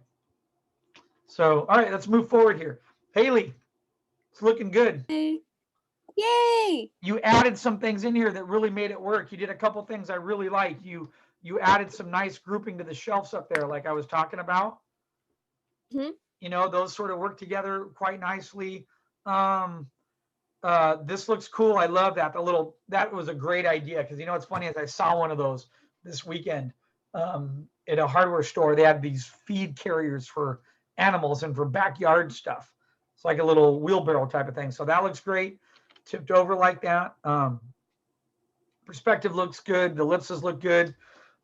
so all right, let's move forward here. Haley, it's looking good. Yay! You added some things in here that really made it work. You did a couple things I really like. You added some nice grouping to the shelves up there, like I was talking about. Mm-hmm. Those sort of work together quite nicely. This looks cool. I love that. That was a great idea because it's funny, as I saw one of those this weekend at a hardware store. They had these feed carriers for animals and for backyard stuff. It's like a little wheelbarrow type of thing. So that looks great. Tipped over like that. Perspective looks good. The ellipses look good.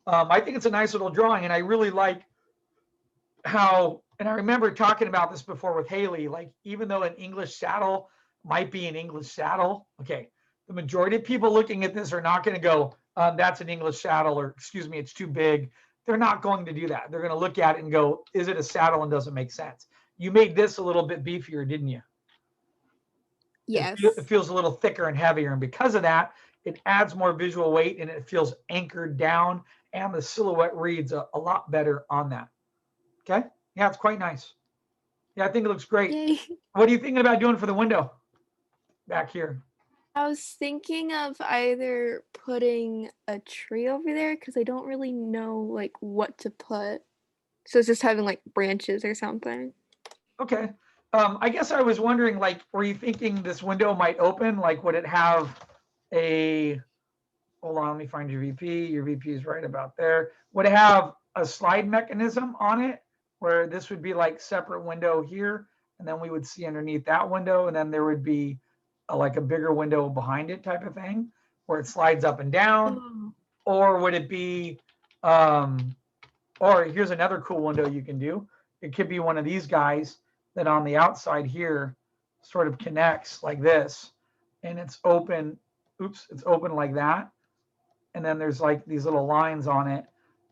I think it's a nice little drawing, and I really like how, and I remember talking about this before with Haley, like even though an English saddle might be an English saddle. Okay. The majority of people looking at this are not going to go, that's an English saddle, or excuse me, it's too big. They're not going to do that. They're going to look at it and go, is it a saddle, and does it make sense? You made this a little bit beefier, didn't you? Yes. It feels a little thicker and heavier. And because of that, it adds more visual weight and it feels anchored down, and the silhouette reads a lot better on that. Okay. Yeah, it's quite nice. Yeah, I think it looks great. Yay. What are you thinking about doing for the window back here? I was thinking of either putting a tree over there because I don't really know like what to put. So it's just having like branches or something. Okay. I guess I was wondering, like, were you thinking this window might open? Like, would it have a, hold on, let me find your VP. Your VP is right about there. Would it have a slide mechanism on it where this would be like separate window here, and then we would see underneath that window, and then there would be like a bigger window behind it type of thing where it slides up and down? Or would it be, or here's another cool window you can do. It could be one of these guys that on the outside here sort of connects like this, and it's open. Oops, it's open like that. And then there's like these little lines on it.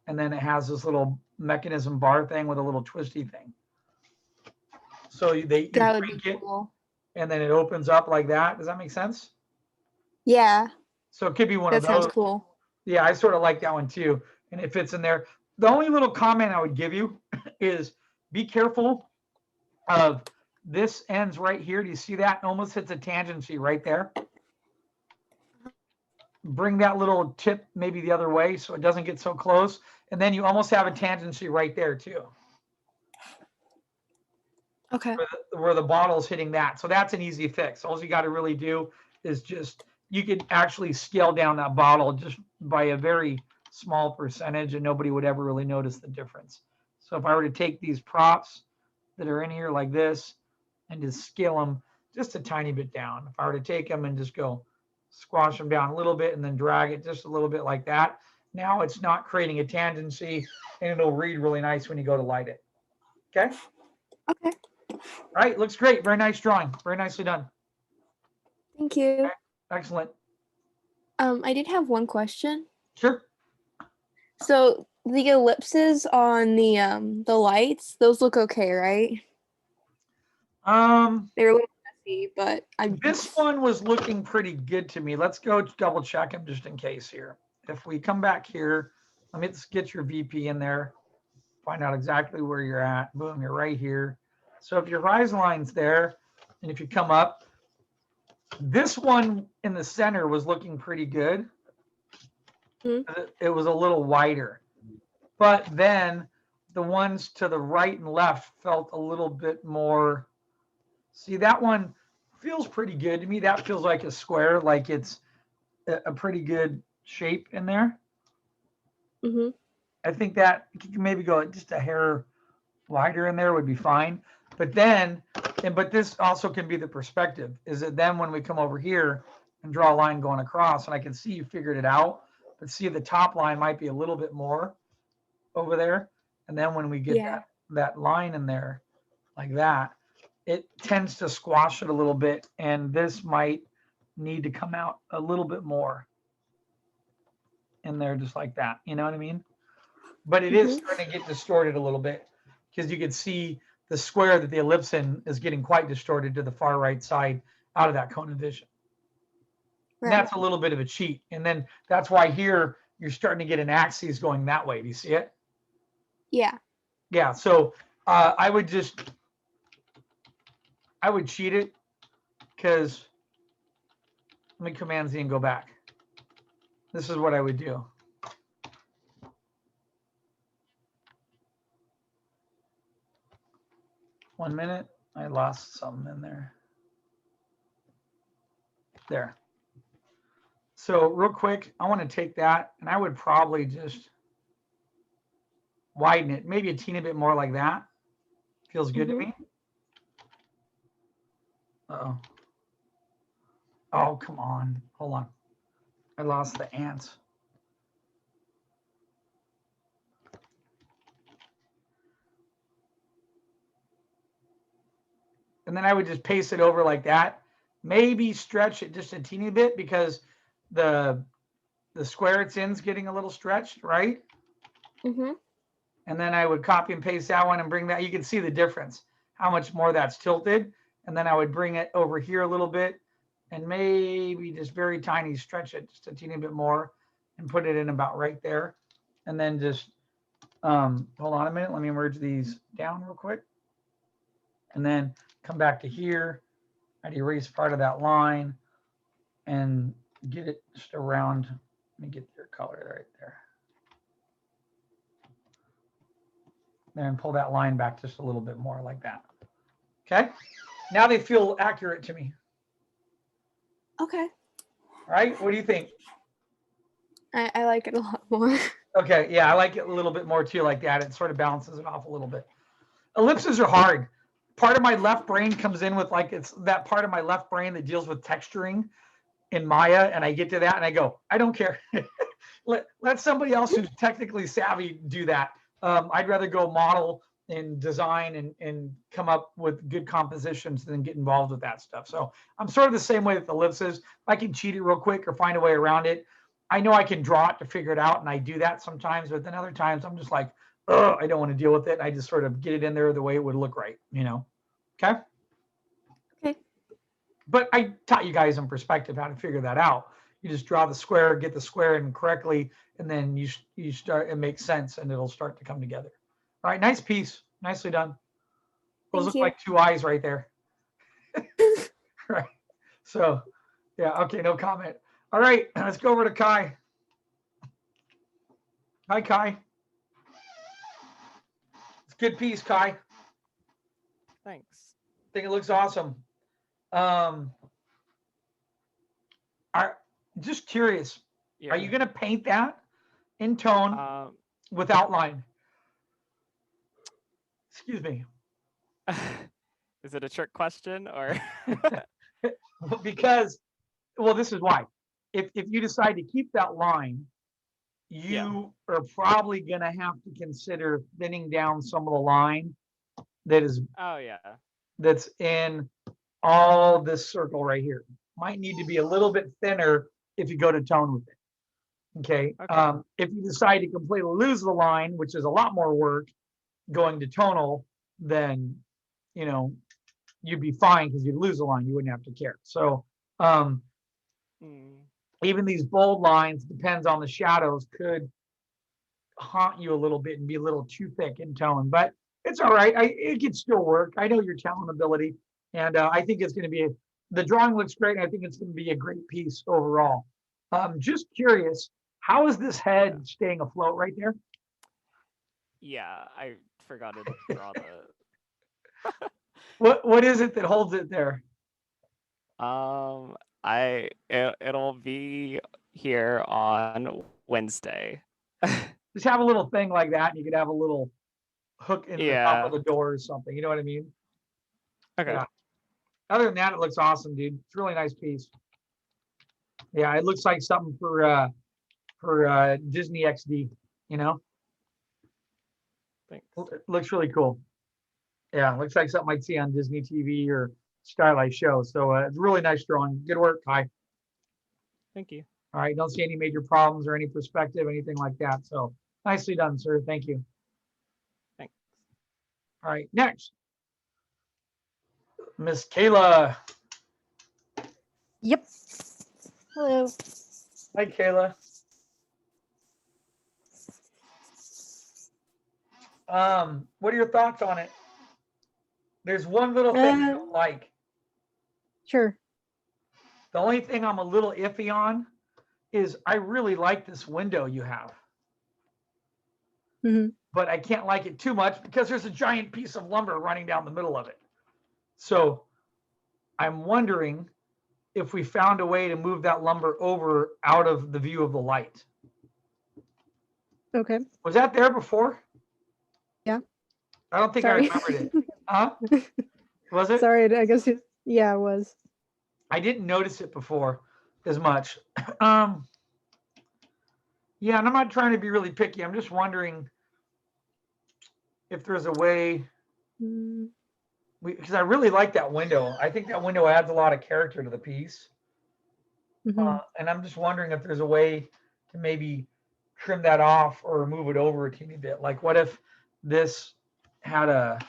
And then it has this little mechanism bar thing with a little twisty thing. So you That would crank be it, cool. and then it opens up like that. Does that make sense? Yeah, So it could be one that of sounds those. cool. Yeah, I sort of like that one too. And it fits in there. The only little comment I would give you is be careful of this ends right here. Do you see that? It almost hits a tangency right there. Bring that little tip maybe the other way so it doesn't get so close. And then you almost have a tangency right there too, Okay. where the bottle's hitting that. So that's an easy fix. All you got to really do is just, you could actually scale down that bottle just by a very small percentage, and nobody would ever really notice the difference. So if I were to take these props that are in here like this and just scale them just a tiny bit down, if I were to take them and just go squash them down a little bit and then drag it just a little bit like that, now it's not creating a tangency, and it'll read really nice when you go to light it. Okay. Okay. All right. Looks great. Very nice drawing. Very nicely done. Thank you. Okay. Excellent. I did have one question. Sure. So the ellipses on the lights, those look okay, right? They're a little messy, but This one was looking pretty good to me. Let's go double check them just in case here. If we come back here, let me just get your VP in there, find out exactly where you're at. Boom, you're right here. So if your horizon line's there, and if you come up, this one in the center was looking pretty good. It was a little wider, but then the ones to the right and left felt a little bit more. See, that one feels pretty good to me. That feels like a square, like it's a pretty good shape in there. Mm-hmm. I think that you can maybe go just a hair wider in there would be fine. But then, but this also can be the perspective, is that then when we come over here and draw a line going across, and I can see you figured it out, but see the top line might be a little bit more over there. And then when we get that line in there like that, it tends to squash it a little bit. And this might need to come out a little bit more in there, just like that. You know what I mean? But it is starting to get distorted a little bit, because you can see the square that the ellipse in is getting quite distorted to the far right side out of that cone of vision. Right. And that's a little bit of a cheat. And then that's why here you're starting to get an axis going that way. Do you see it? Yeah. Yeah. So I would cheat it, because let me Command Z and go back. This is what I would do. One minute. I lost something in there. There. So real quick, I want to take that, and I would probably just widen it, maybe a teeny bit more like that. Feels good to me. Uh-oh. Oh, come on. Hold on. I lost the ants. And then I would just paste it over like that, maybe stretch it just a teeny bit because the square it's in is getting a little stretched, right? Mm-hmm. And then I would copy and paste that one and bring that. You can see the difference, how much more that's tilted. And then I would bring it over here a little bit and maybe just very tiny stretch it just a teeny bit more and put it in about right there. And then just hold on a minute. Let me merge these down real quick. And then come back to here. I'd erase part of that line and get it just around. Let me get their color right there. There, and pull that line back just a little bit more like that. Okay. Now they feel accurate to me. Okay. All right. What do you think? I like it a lot more. Okay. Yeah, I like it a little bit more too, like that. It sort of balances it off a little bit. Ellipses are hard. Part of my left brain comes in with like, it's that part of my left brain that deals with texturing in Maya. And I get to that and I go, I don't care. let somebody else who's technically savvy do that. I'd rather go model and design and come up with good compositions than get involved with that stuff. So I'm sort of the same way with ellipses. If I can cheat it real quick or find a way around it, I know I can draw it to figure it out. And I do that sometimes, but then other times I'm just like, oh, I don't want to deal with it. I just sort of get it in there the way it would look right, you know? Okay. Okay. But I taught you guys in perspective how to figure that out. You just draw the square, get the square in correctly, and then you start, it makes sense and it'll start to come together. All right, nice piece. Nicely done. Those Thank look you. like two eyes right there. Right. So, yeah, okay, no comment. All right, let's go over to Kai. Hi, Kai. It's a good piece, Kai. Thanks. I think it looks awesome. Just curious, Yeah. are you going to paint that in tone with outline? Excuse me. Is it a trick question or? Because, well, this is why. If you decide to keep that line, you are probably going to have to consider thinning down some of the line that is Oh yeah. that's in all this circle right here. Might need to be a little bit thinner if you go to tone with it. Okay. If you decide to completely lose the line, which is a lot more work going to tonal, then, you know, you'd be fine because you'd lose the line. You wouldn't have to care. So even these bold lines, depends on the shadows, could haunt you a little bit and be a little too thick in tone, but it's all right. It can still work. I know your talent ability, and I think it's going to be, the drawing looks great. And I think it's going to be a great piece overall. Just curious, how is this head staying afloat right there? Yeah, I forgot to draw the. What is it that holds it there? It'll be here on Wednesday. Just have a little thing like that, and you could have a little hook in the top of the door or something. You know what I mean? Okay. Yeah. Other than that, it looks awesome, dude. It's a really nice piece. Yeah, it looks like something for Disney XD. You know? Thanks. It looks really cool. Yeah, it looks like something I'd see on Disney TV or Starlight Show. So it's really nice drawing. Good work, Kai. Thank you. All right, don't see any major problems or any perspective, anything like that. So nicely done, sir. Thank you. Thanks. All right, next. Miss Kayla. Yep. Hello. Hi, Kayla. What are your thoughts on it? There's one little thing I don't like. Sure. The only thing I'm a little iffy on is I really like this window you have. Mm-hmm. But I can't like it too much because there's a giant piece of lumber running down the middle of it. So I'm wondering if we found a way to move that lumber over out of the view of the light. Okay. Was that there before? Yeah. I don't think Sorry. I remembered it. Huh? Was it? Sorry, I guess yeah, it was. I didn't notice it before as much. Yeah, and I'm not trying to be really picky. I'm just wondering if there's a way. because I really like that window. I think that window adds a lot of character to the piece. Mhm. And I'm just wondering if there's a way to maybe trim that off or move it over a teeny bit. Like what if this had a,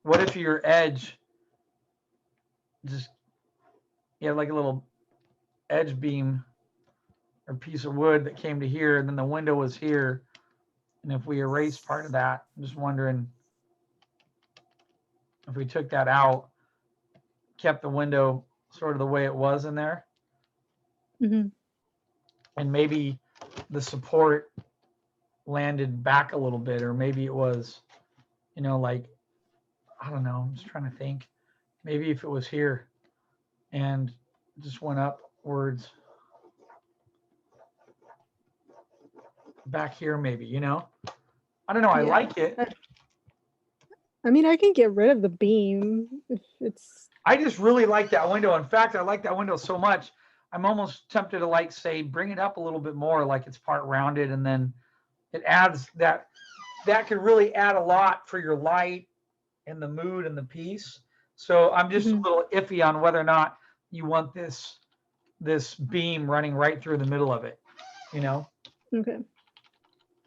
what if your edge just, you had like a little edge beam or piece of wood that came to here, and then the window was here. And if we erase part of that, I'm just wondering if we took that out, kept the window sort of the way it was in there, Mhm. and maybe the support landed back a little bit, or maybe it was, like, I don't know, I'm just trying to think. Maybe if it was here and just went upwards back here, maybe, I don't know. I Yeah. like it. I mean, I can get rid of the beam if it's. I just really like that window. In fact, I like that window so much, I'm almost tempted to like say, bring it up a little bit more, like it's part rounded, and then it adds that could really add a lot for your light and the mood and the piece. So I'm just a little iffy on whether or not you want this beam running right through the middle of it, Okay.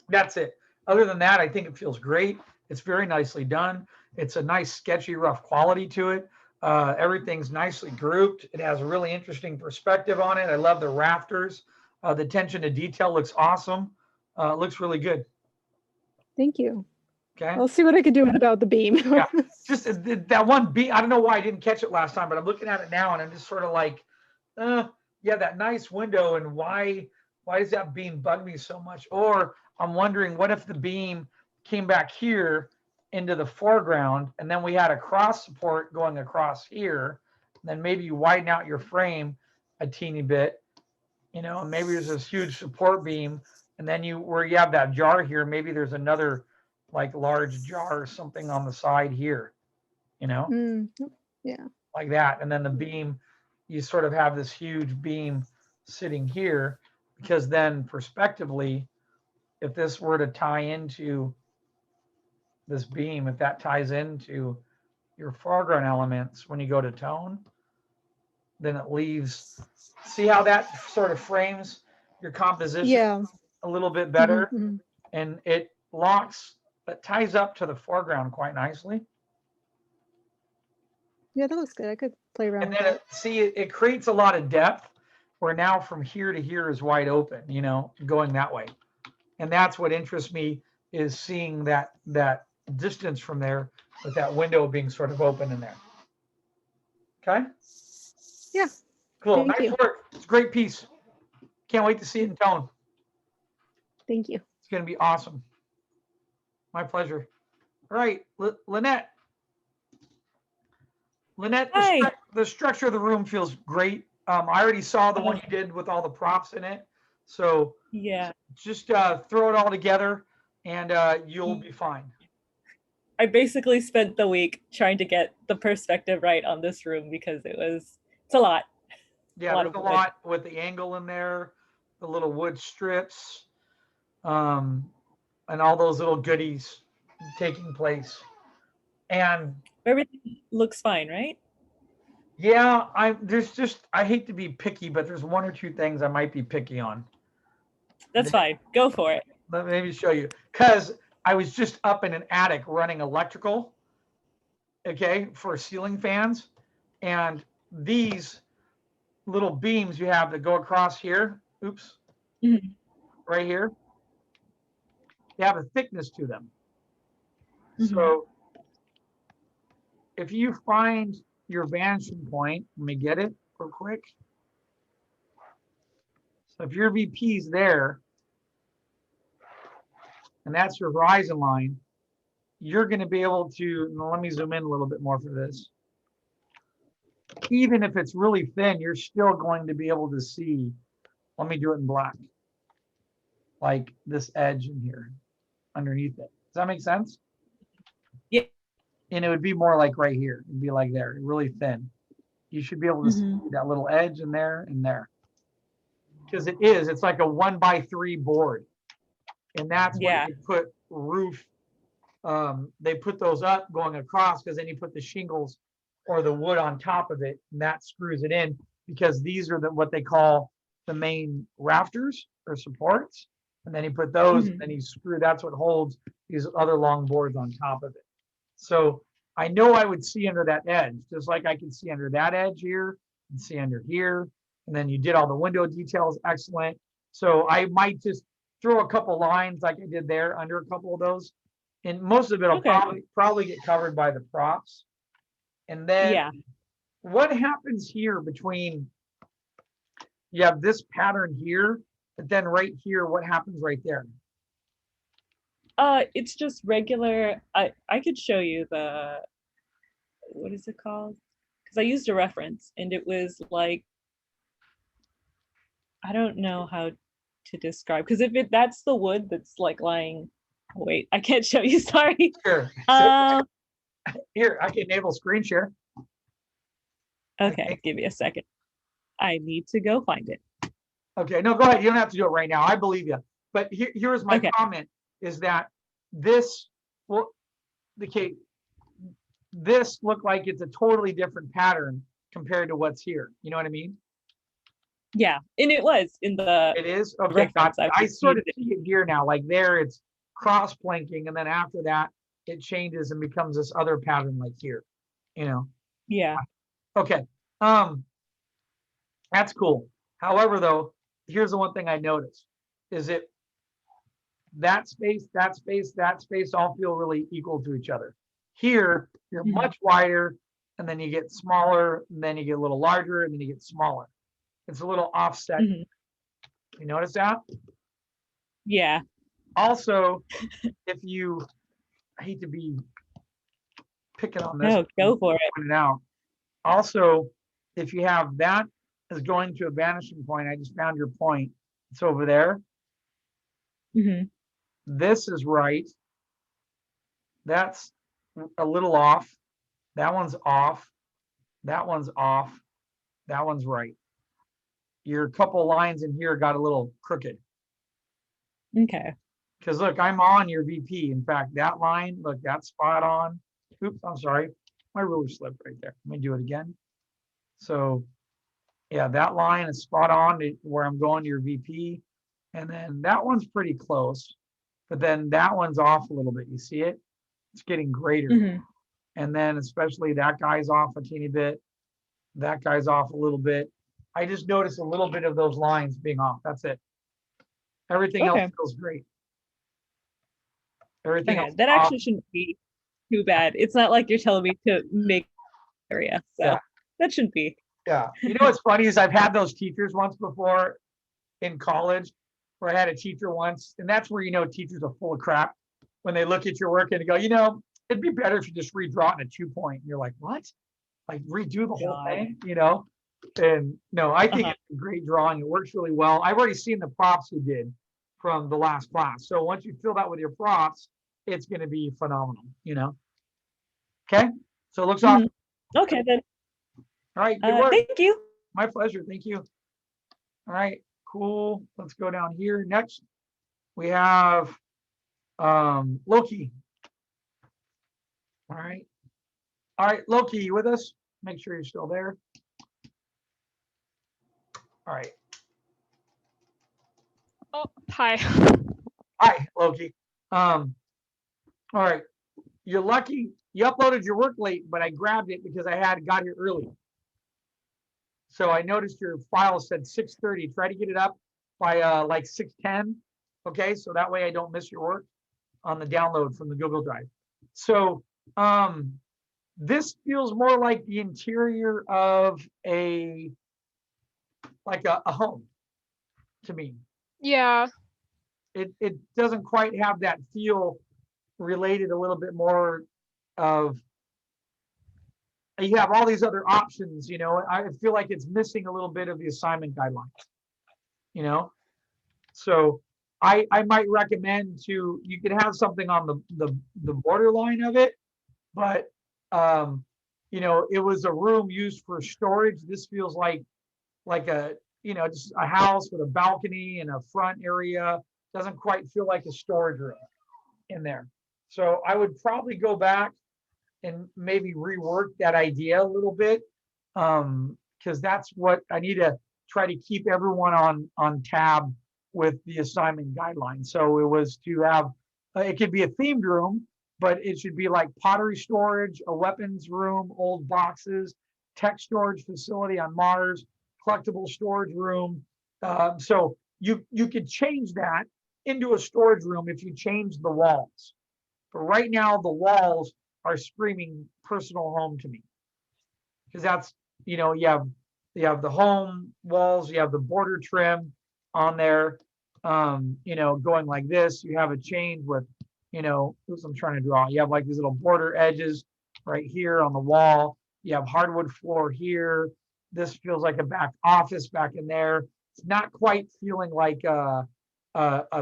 That's it. Other than that, I think it feels great. It's very nicely done. It's a nice sketchy rough quality to it. Everything's nicely grouped. It has a really interesting perspective on it. I love the rafters. The attention to detail looks awesome. It looks really good. Thank you. Okay. I'll see what I can do about the beam. Yeah. Just that one beam. I don't know why I didn't catch it last time, but I'm looking at it now and I'm just sort of like, yeah, that nice window. And why does that beam bug me so much? Or I'm wondering, what if the beam came back here into the foreground, and then we had a cross support going across here, and then maybe you widen out your frame a teeny bit, and maybe there's this huge support beam, and then where you have that jar here, maybe there's another like large jar or something on the side here, Yeah. like that. And then the beam, you sort of have this huge beam sitting here, because then prospectively, if this were to tie into this beam, if that ties into your foreground elements when you go to tone, then it leaves, see how that sort of frames your composition a little bit better, and it ties up to the foreground quite nicely. Yeah, that looks good. I could play around And with then that. it creates a lot of depth, where now from here to here is wide open, going that way. And that's what interests me, is seeing that distance from there, with that window being sort of open in there. Okay. Yeah. Cool. Thank Nice you. work. It's a great piece. Can't wait to see it in tone. Thank you. It's going to be awesome. My pleasure. All right, Lynette. Lynette, the structure of the room feels great. I already saw the one you did with all the props in it. So yeah, just throw it all together and you'll be fine. I basically spent the week trying to get the perspective right on this room, because it's a lot. Yeah, there's a lot with the angle in there, the little wood strips, and all those little goodies taking place. And everything looks fine, right? Yeah, I hate to be picky, but there's one or two things I might be picky on. That's fine. Go for it. Let me show you. Because I was just up in an attic running electrical, okay, for ceiling fans. And these little beams you have that go across here, right here, they have a thickness to them. So if you find your vanishing point, let me get it real quick. So if your VP is there, and that's your horizon line, you're going to be able to, let me zoom in a little bit more for this. Even if it's really thin, you're still going to be able to see, let me do it in black, like this edge in here underneath it. Does that make sense? Yeah. And it would be more like right here. It'd be like there, really thin. You should be able to see that little edge in there and there. Because it's like a 1x3 board. And that's what you put roof, they put those up going across because then you put the shingles or the wood on top of it and that screws it in because these are what they call the main rafters or supports. And then you put those and then you screw, that's what holds these other long boards on top of it. So I know I would see under that edge, just like I can see under that edge here and see under here. And then you did all the window details, excellent. So I might just throw a couple lines like I did there under a couple of those. And most of it will probably get covered by the props. And then what happens here between, you have this pattern here, but then right here, what happens right there? It's just regular. I could show you the, what is it called? Because I used a reference and it was like, I don't know how to describe, because if that's the wood that's like lying, wait, I can't show you, sorry. Sure. Here, I can enable screen share. Okay, give me a second. I need to go find it. Okay, no, go ahead. You don't have to do it right now. I believe you. But here's my comment is that this, well, okay, this looked like it's a totally different pattern compared to what's here. You know what I mean? Yeah, and it was in the. It is? Okay, I sort of see it here now. Like there, it's cross planking, and then after that, it changes and becomes this other pattern like here, you know? Yeah. Okay, that's cool. However, though, here's the one thing I noticed is that space, that space, that space all feel really equal to each other. Here, you're much wider, and then you get smaller, and then you get a little larger, and then you get smaller. It's a little offset. You notice that? Yeah. Also, if you, I hate to be picking on this. No, go for it. Point it out. Also, if you have that as going to a vanishing point, I just found your point. It's over there. This is right. That's a little off. That one's off. That one's off. That one's right. Your couple lines in here got a little crooked. Okay. Because look, I'm on your VP. In fact, that line, look, that's spot on. Oops, I'm sorry. My ruler slipped right there. Let me do it again. So yeah, that line is spot on to where I'm going to your VP. And then that one's pretty close, but then that one's off a little bit. You see it? It's getting greater. And then especially that guy's off a teeny bit. That guy's off a little bit. I just noticed a little bit of those lines being off. That's it. Everything else feels great. Everything else that actually shouldn't be too bad. It's not like you're telling me to make area. So that shouldn't be. Yeah. You know what's funny is I've had those teachers once before in college where I had a teacher once, and that's where, you know, teachers are full of crap when they look at your work and they go, you know, it'd be better if you just redraw it in a 2-point. And you're like, what? Like redo the whole thing, you know? And no, I think it's a great drawing. It works really well. I've already seen the props you did from the last class. So once you fill that with your props, it's going to be phenomenal, you know? Okay. So it looks awesome. Okay, then. All right. Good work. Thank you. My pleasure. Thank you. All right. Cool. Let's go down here. Next, we have Loki. All right. All right, Loki, you with us? Make sure you're still there. All right. Oh, hi. Hi, Loki. All right. You're lucky you uploaded your work late, but I grabbed it because I got here early. So I noticed your file said 6:30. Try to get it up by like 6:10. Okay, so that way I don't miss your work on the download from the Google Drive. So this feels more like the interior of a home to me. Yeah. It doesn't quite have that feel, related a little bit more of, you have all these other options, you know. I feel like it's missing a little bit of the assignment guidelines, you know. So I might recommend you could have something on the borderline of it, but you know, it was a room used for storage. This feels like a, you know, just a house with a balcony and a front area. Doesn't quite feel like a storage room. in there. So I would probably go back and maybe rework that idea a little bit. Because that's what I need to try to keep everyone on tab with the assignment guidelines. So it was to have, it could be a themed room, but it should be like pottery storage, a weapons room, old boxes, tech storage facility on Mars, collectible storage room. So you could change that into a storage room if you change the walls. But right now the walls are screaming personal home to me. Because that's, you have the home walls, you have the border trim on there, going like this. You have a change with, what I'm trying to draw. You have like these little border edges right here on the wall. You have hardwood floor here. This feels like a back office back in there. It's not quite feeling like a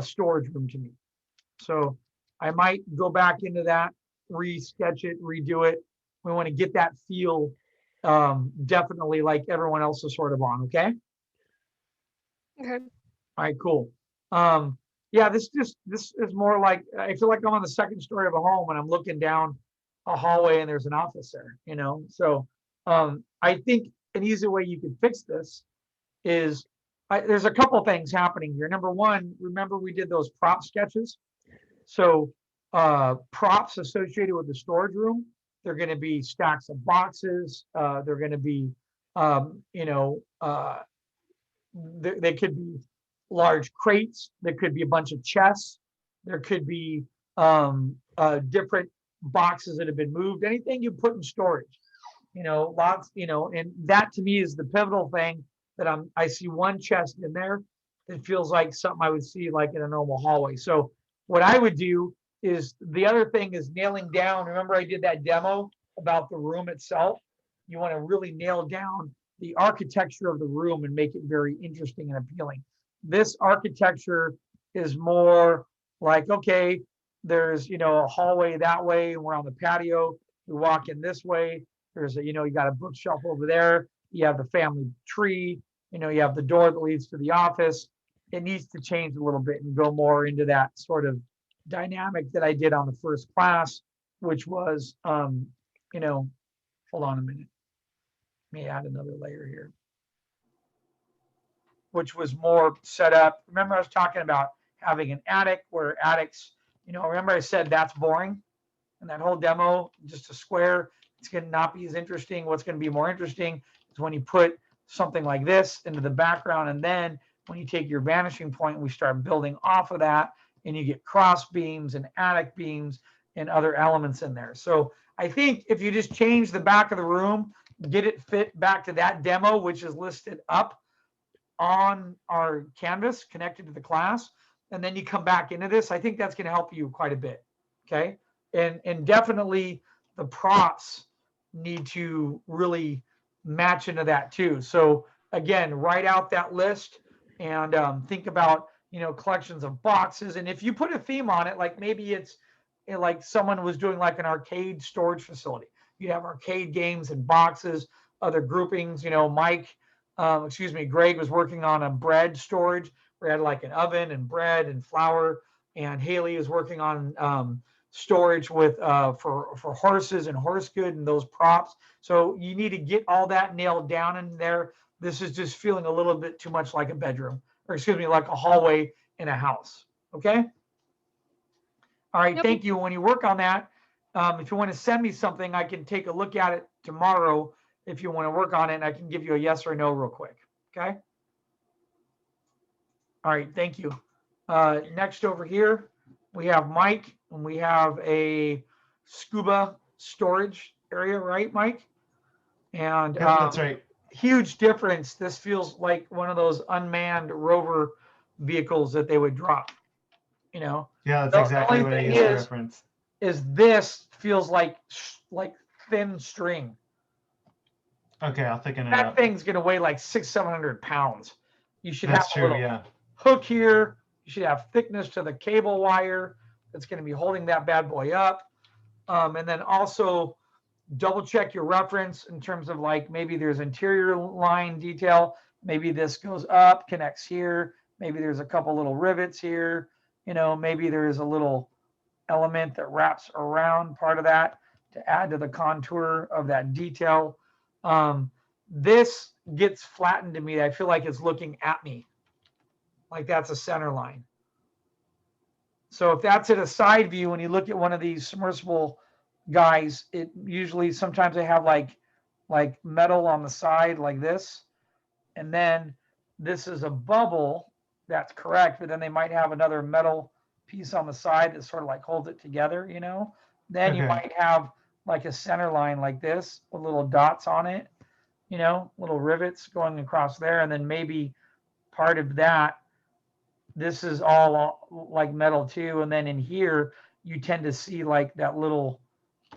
storage room to me. So I might go back into that, re-sketch it, redo it. We want to get that feel definitely like everyone else is sort of on. Okay. Okay. All right, cool. Yeah, this is more like, I feel like I'm on the second story of a home and I'm looking down a hallway and there's an office there, So I think an easy way you could fix this is there's a couple things happening here. Number one, remember we did those prop sketches. So props associated with the storage room, they're going to be stacks of boxes. They're going to be, they could be large crates. There could be a bunch of chests. There could be different boxes that have been moved. Anything you put in storage, lots, and that to me is the pivotal thing that I see one chest in there. It feels like something I would see like in a normal hallway. So what I would do is the other thing is nailing down. Remember I did that demo about the room itself. You want to really nail down the architecture of the room and make it very interesting and appealing. This architecture is more like, okay, there's, a hallway that way and we're on the patio. We walk in this way. There's a, you got a bookshelf over there. You have the family tree, you have the door that leads to the office. It needs to change a little bit and go more into that sort of dynamic that I did on the first class, which was, hold on a minute. Let me add another layer here, which was more set up. Remember I was talking about having an attic where attics, remember I said that's boring and that whole demo, just a square, it's going to not be as interesting. What's going to be more interesting is when you put something like this into the background. And then when you take your vanishing point, we start building off of that and you get cross beams and attic beams and other elements in there. So I think if you just change the back of the room, get it fit back to that demo, which is listed up on our canvas connected to the class, and then you come back into this, I think that's going to help you quite a bit. Okay. And definitely the props need to really match into that too. So again, write out that list and think about, collections of boxes. And if you put a theme on it, like maybe it's like someone was doing like an arcade storage facility, you have arcade games and boxes, other groupings, Greg was working on a bread storage. We had like an oven and bread and flour, and Haley is working on storage with for horses and horse good and those props. So you need to get all that nailed down in there. This is just feeling a little bit too much like a bedroom, or like a hallway in a house. Okay. All right. Yep. Thank you. When you work on that, if you want to send me something, I can take a look at it tomorrow. If you want to work on it, and I can give you a yes or no real quick. Okay. All right. Thank you. Next over here, we have Mike, and we have a Scuba storage area, right, Mike? And yeah, that's right. Huge difference. This feels like one of those unmanned rover vehicles that they would drop. Yeah, that's exactly what I used to reference. Is this feels like thin string. Okay, I'll thicken it up. That thing's gonna weigh like 600-700 pounds. You should That's have a true, little hook here. You should have thickness to the cable wire that's gonna be holding that bad boy up. And then also double check your reference in terms of like maybe there's interior line detail. Maybe this goes up, connects here. Maybe there's a couple little rivets here. Maybe there's a little element that wraps around part of that to add to the contour of that detail. This gets flattened to me. I feel like it's looking at me, like that's a center line. So if that's at a side view, when you look at one of these submersible guys, it usually sometimes they have like metal on the side like this. And then this is a bubble, that's correct, but then they might have another metal piece on the side that sort of like holds it together, you know? Then you Okay. might have like a center line like this with little dots on it, you know, little rivets going across there. And then maybe part of that, this is all like metal too. And then in here, you tend to see like that little,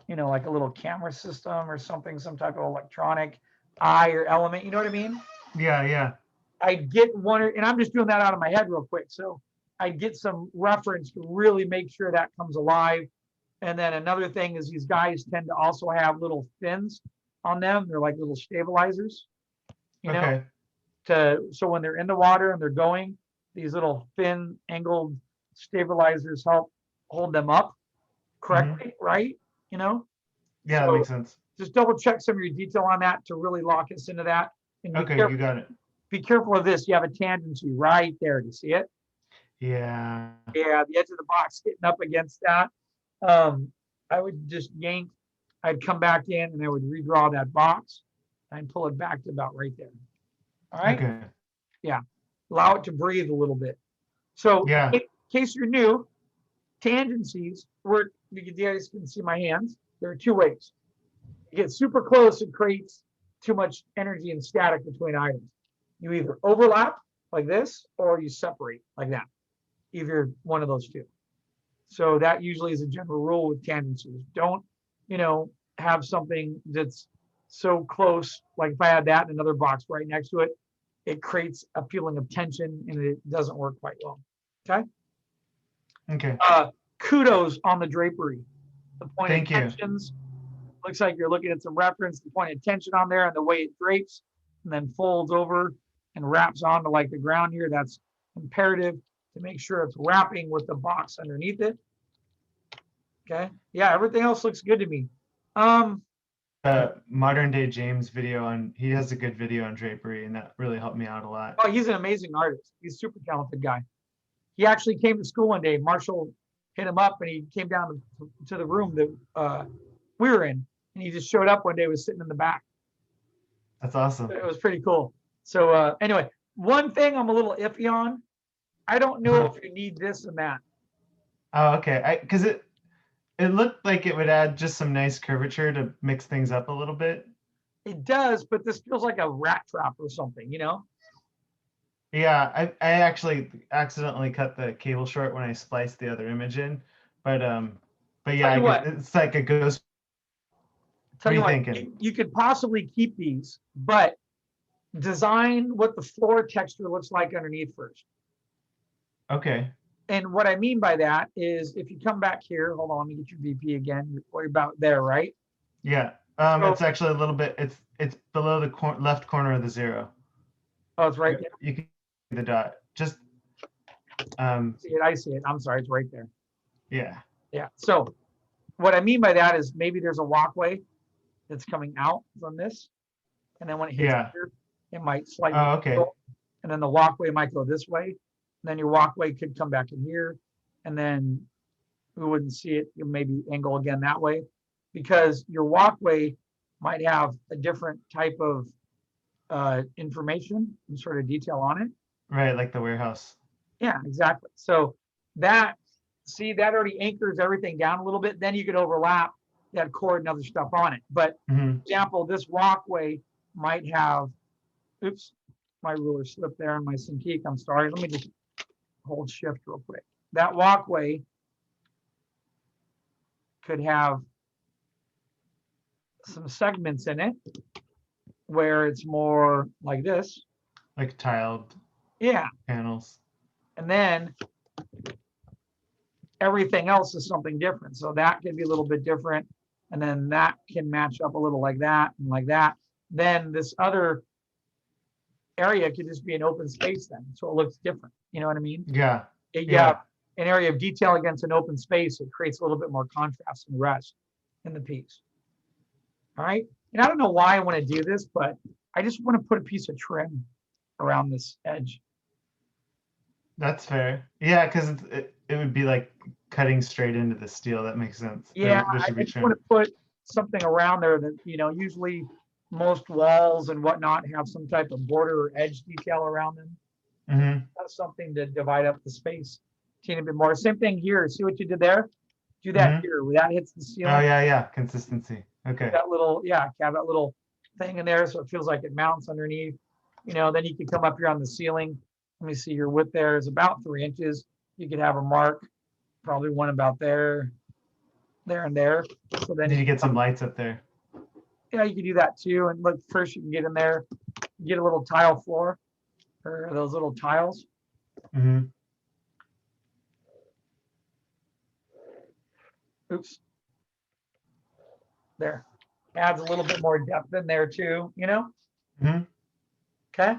you know, like a little camera system or something, some type of electronic eye or element, you know what I mean? Yeah, yeah. I'd get one, and I'm just doing that out of my head real quick. So I'd get some reference to really make sure that comes alive. And then another thing is these guys tend to also have little fins on them. They're like little stabilizers, you know, so when they're in the water and they're going, these little fin angled stabilizers help hold them up correctly, right? You know? Yeah, So that makes sense. just double check some of your detail on that to really lock us into that. And Okay, you got it. be careful of this. You have a tangency right there. Do you see it? Yeah. Yeah, the edge of the box getting up against that. I would just yank, I'd come back in and I would redraw that box and pull it back to about right there. All right. Okay. Yeah. Allow it to breathe a little bit. So Yeah. in case you're new, tangencies work. You guys can see my hands. There are two ways. You get super close, it creates too much energy and static between items. You either overlap like this or you separate like that. Either one of those two. So that usually is a general rule with tangencies. Don't, you know, have something that's so close. Like if I had that in another box right next to it, it creates a feeling of tension and it doesn't work quite well. Okay. Okay. Kudos on the drapery. The point Thank of you. tensions. Looks like you're looking at some reference, the point of tension on there and the way it drapes and then folds over and wraps onto like the ground here. That's imperative to make sure it's wrapping with the box underneath it. Okay. Yeah, everything else looks good to me. Modern day James video he has a good video on drapery and that really helped me out a lot. Oh, he's an amazing artist. He's a super talented guy. He actually came to school one day. Marshall hit him up and he came down to the room that we were in. And he just showed up one day, was sitting in the back. That's awesome. It was pretty cool. So anyway, one thing I'm a little iffy on. I don't know if you need this and that. Oh, okay. Because it looked like it would add just some nice curvature to mix things up a little bit. It does, but this feels like a rat trap or something, you know? Yeah, I actually accidentally cut the cable short when I spliced the other image in, but yeah, it's like a ghost. Tell What you are you what, thinking? you could possibly keep these, but design what the floor texture looks like underneath first. Okay. And what I mean by that is if you come back here, hold on, let me get your VP again. You're about there, right? Yeah. It's actually a little bit. It's below the left corner of the 0. Oh, it's right there. You can see the dot. Just. See it. I see it. I'm sorry. It's right there. Yeah. Yeah. So what I mean by that is maybe there's a walkway that's coming out from this, and then when it hits here, it might slightly. Oh, okay. Go, and then the walkway might go this way. And then your walkway could come back in here, and then we wouldn't see it. You maybe angle again that way, because your walkway might have a different type of information and sort of detail on it. Right, like the warehouse. Yeah, exactly. So that already anchors everything down a little bit. Then you could overlap that cord and other stuff on it. But for example, this walkway might have, oops, my ruler slipped there on my Cintiq. I'm sorry. Let me just hold shift real quick. That walkway could have some segments in it where it's more like this. Like tiled. Yeah. Panels. And then everything else is something different. So that can be a little bit different. And then that can match up a little like that and like that. Then this other area could just be an open space then. So it looks different. You know what I mean? Yeah. Yeah. an area of detail against an open space, it creates a little bit more contrast and rest in the piece. All right. And I don't know why I want to do this, but I just want to put a piece of trim around this edge. That's fair. Yeah, because it would be like cutting straight into the steel. That makes sense. Yeah, There I should be just want trim. to put something around there that, usually most walls and whatnot have some type of border or edge detail around them. Hmm. That's something to divide up the space a teeny bit more. Same thing here. See what you did there? Do that here where that hits the ceiling. Oh yeah, consistency. Okay. That little, have that little thing in there so it feels like it mounts underneath. Then you can come up here on the ceiling. Let me see, your width there is about 3 inches. You could have a mark, probably one about there, and there. So then Did you get some lights up there? Yeah, you can do that too. And look, first you can get in there, get a little tile floor or those little tiles. Hmm. Oops. There. Adds a little bit more depth in there too, Hmm. Okay.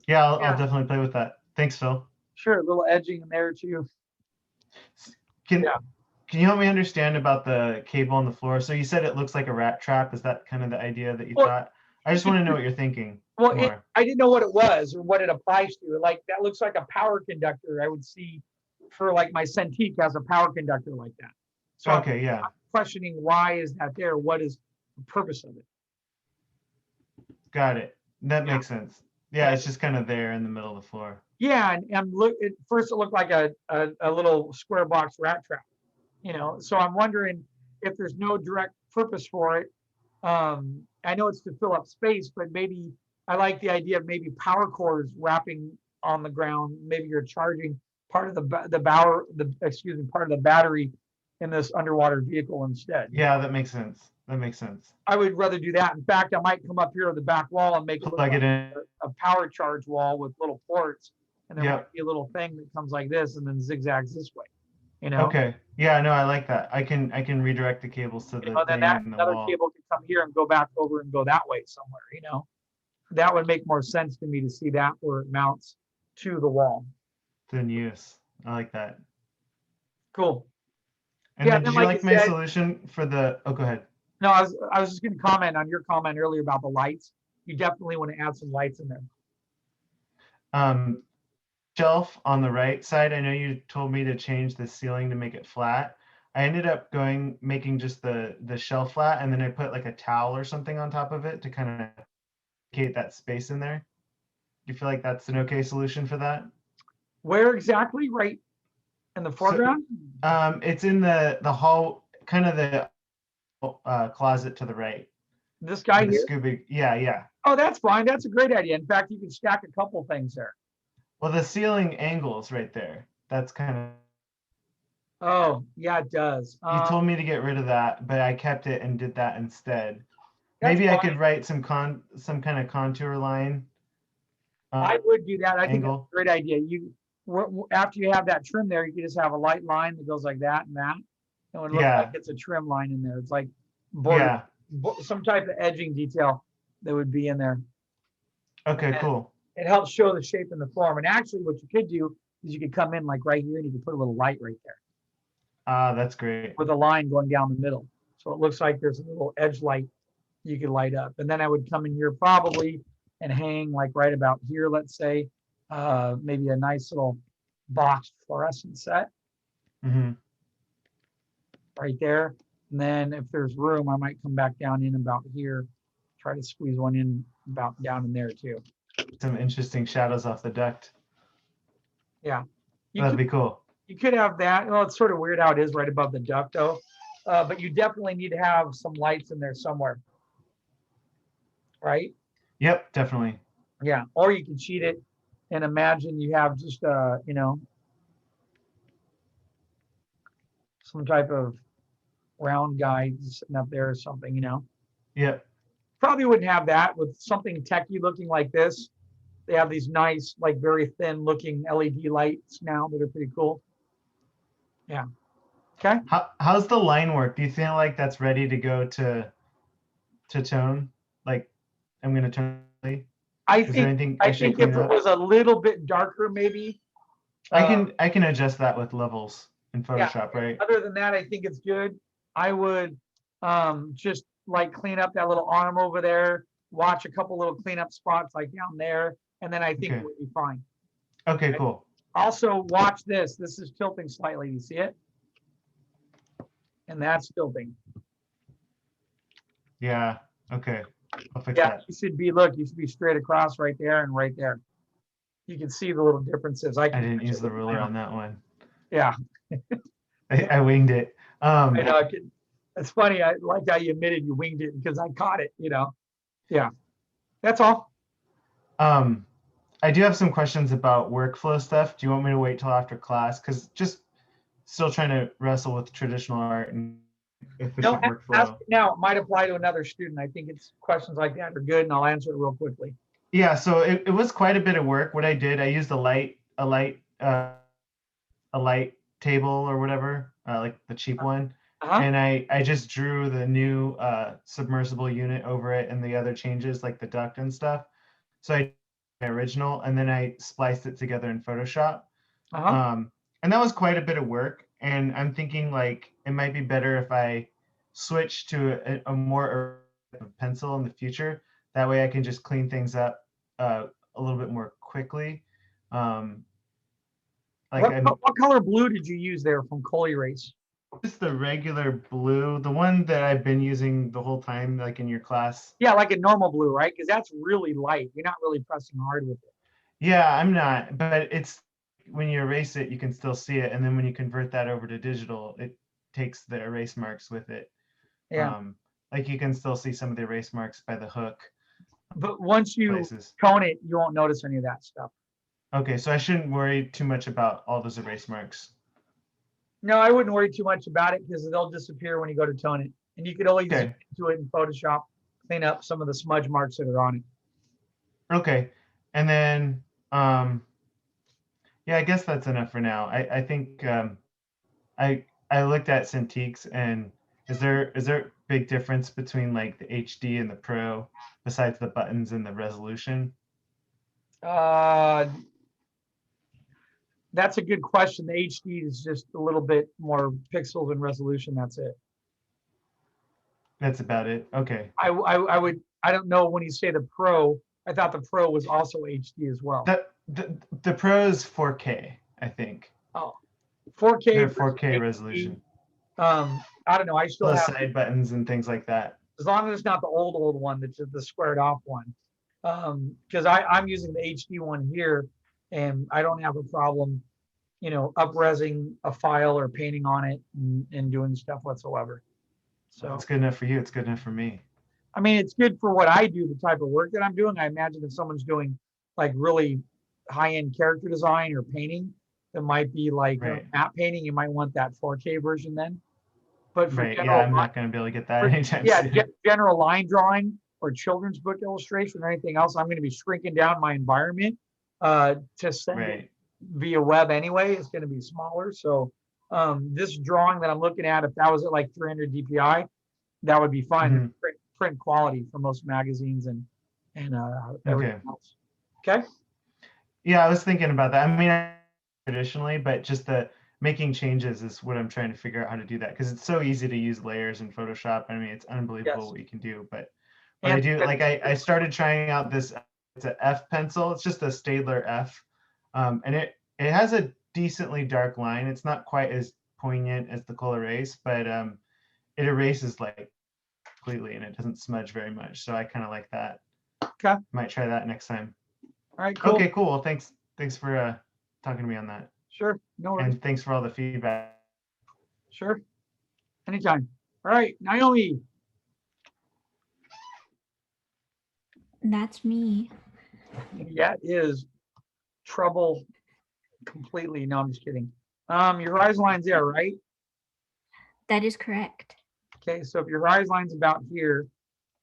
Yeah, I'll definitely play with that. Thanks, Phil. Sure, a little edging in there too. Can you help me understand about the cable on the floor? So you said it looks like a rat trap. Is that kind of the idea that you thought? I just want to know what you're thinking. Well, I didn't know what it was or what it applies to. Like that looks like a power conductor I would see for like my Cintiq has a power conductor like that. So okay, I'm questioning why is that there? What is the purpose of it? Got it. That makes sense. Yeah, it's just kind of there in the middle of the floor. Yeah, and look, at first it looked like a little square box rat trap, So I'm wondering if there's no direct purpose for it. I know it's to fill up space, but maybe I like the idea of maybe power cords wrapping on the ground. Maybe you're charging part of part of the battery in this underwater vehicle instead. Yeah, that makes sense. That makes sense. I would rather do that. In fact, I might come up here to the back wall and make Plug it in. a power charge wall with little ports, and there Yep. might be a little thing that comes like this and then zigzags this way. Okay. Yeah, no, I like that. I can redirect the cables to the Then thing in the another wall. cable can come here and go back over and go that way somewhere. That would make more sense to me to see that where it mounts to the wall. Then use. I like that. Cool. And then did you like my solution for the? Oh, go ahead. No, I was just going to comment on your comment earlier about the lights. You definitely want to add some lights in there. Shelf on the right side. I know you told me to change the ceiling to make it flat. I ended up making just the shelf flat, and then I put like a towel or something on top of it to kind of indicate that space in there. Do you feel like that's an okay solution for that? Where exactly? Right in the foreground? So, it's in the hall, kind of the closet to the right. This guy here? Scuba, yeah. Oh, that's fine. That's a great idea. In fact, you can stack a couple things there. Well, the ceiling angles right there. That's kind of. Oh, yeah, it does. You told me to get rid of that, but I kept it and did that instead. Maybe fine. I could write some kind of contour line. I would do that. I think that's Angle. a great idea. After you have that trim there, you can just have a light line that goes like that and that. It would look like it's a trim line in there. It's like border, some type of edging detail that would be in there. Okay, cool. It helps show the shape and the form. And actually what you could do is you could come in like right here and you could put a little light right there. That's great. With a line going down the middle. So it looks like there's a little edge light you could light up. And then I would come in here probably and hang like right about here, let's say, maybe a nice little boxed fluorescent set right there. And then if there's room, I might come back down in about here, try to squeeze one in about down in there too. Some interesting shadows off the duct. Yeah. That'd be cool. You could have that. Well, it's sort of weird how it is right above the duct though. But you definitely need to have some lights in there somewhere. Right? Yep, definitely. Yeah. Or you can cheat it and imagine you have just some type of round guy sitting up there or something, Yep. Probably wouldn't have that with something techy looking like this. They have these nice, like very thin looking LED lights now that are pretty cool. Yeah. Okay. How's the line work? Do you feel like that's ready to go to tone? Like I'm gonna tone. I think if it was a little bit darker, maybe I can adjust that with levels in Yeah. Photoshop, right? Other than that, I think it's good. I would just like clean up that little arm over there, watch a couple little cleanup spots like down there, and then I think Okay. it would be fine. Okay, Okay. cool. Also, watch this. This is tilting slightly. You see it? And that's tilting. Yeah. Okay. I'll fix Yeah, that. you should be, look, you should be straight across right there and right there. You can see the little differences. I didn't use the ruler on that one. Yeah, I winged it. I know. It's funny. I like how you admitted you winged it because I caught it, Yeah, that's all. I do have some questions about workflow stuff. Do you want me to wait till after class? Because just still trying to wrestle with traditional art and efficient Ask workflow. it now. It might apply to another student. I think it's questions like that are good, and I'll answer it real quickly. Yeah, so it was quite a bit of work. What I did, I used a light table or whatever, like the cheap one. And I just drew the new submersible unit over it and the other changes like the duct and stuff. So I did my original and then I spliced it together in Photoshop. And that was quite a bit of work. And I'm thinking like it might be better if I switch to a more pencil in the future. That way I can just clean things up a little bit more quickly. What color blue did you use there from Coal Erase? Just the regular blue, the one that I've been using the whole time, like in your class. Yeah, like a normal blue, right? Because that's really light. You're not really pressing hard with it. Yeah, I'm not, but it's when you erase it, you can still see it. And then when you convert that over to digital, it takes the erase marks with it. Yeah. Like you can still see some of the erase marks by the hook. But once you tone it, you won't notice any of that stuff. Okay, so I shouldn't worry too much about all those erase marks. No, I wouldn't worry too much about it because they'll disappear when you go to tone it. And you could always zoom into it in Photoshop, clean up some of the smudge marks that are on it. Okay, and then yeah, I guess that's enough for now. I think I looked at Cintiqs, and is there a big difference between like the HD and the Pro besides the buttons and the resolution? That's a good question. The HD is just a little bit more pixels and resolution. That's it. That's about it. Okay. I don't know when you say the Pro. I thought the Pro was also HD as well. The Pro is 4K, I think. Oh, 4K. They're 4K resolution. I don't know. I still have side buttons and things like that. As long as it's not the old one, that's the squared off one. Because I'm using the HD one here, and I don't have a problem, up-resing a file or painting on it and doing stuff whatsoever. So it's good enough for you. It's good enough for me. I mean, it's good for what I do, the type of work that I'm doing. I imagine if someone's doing like really high-end character design or painting, that might be like matte painting, you might want that 4K version then. But for I'm not going to be able to get that anytime soon. General line drawing or children's book illustration or anything else, I'm going to be shrinking down my environment to send it via web anyway. It's going to be smaller. So this drawing that I'm looking at, if that was at like 300 DPI, that would be fine. Print quality for most magazines and everything else. Okay. Yeah, I was thinking about that. I mean, traditionally, but just the making changes is what I'm trying to figure out how to do that, because it's so easy to use layers in Photoshop. I mean, it's unbelievable what you can do. But I do like I started trying out this. It's an F pencil. It's just a Staedtler F, and it has a decently dark line. It's not quite as poignant as the Coal Erase, but it erases like completely and it doesn't smudge very much. So I kind of like that. Okay. Might try that next time. All right, cool. Okay, cool. Well, thanks for talking to me on that. Sure. No worries. And thanks for all the feedback. Sure. Anytime. All right, Naomi. That's me. Yeah, it is trouble completely. No, I'm just kidding. Your horizon line's there, right? That is correct. Okay, so if your horizon line's about here,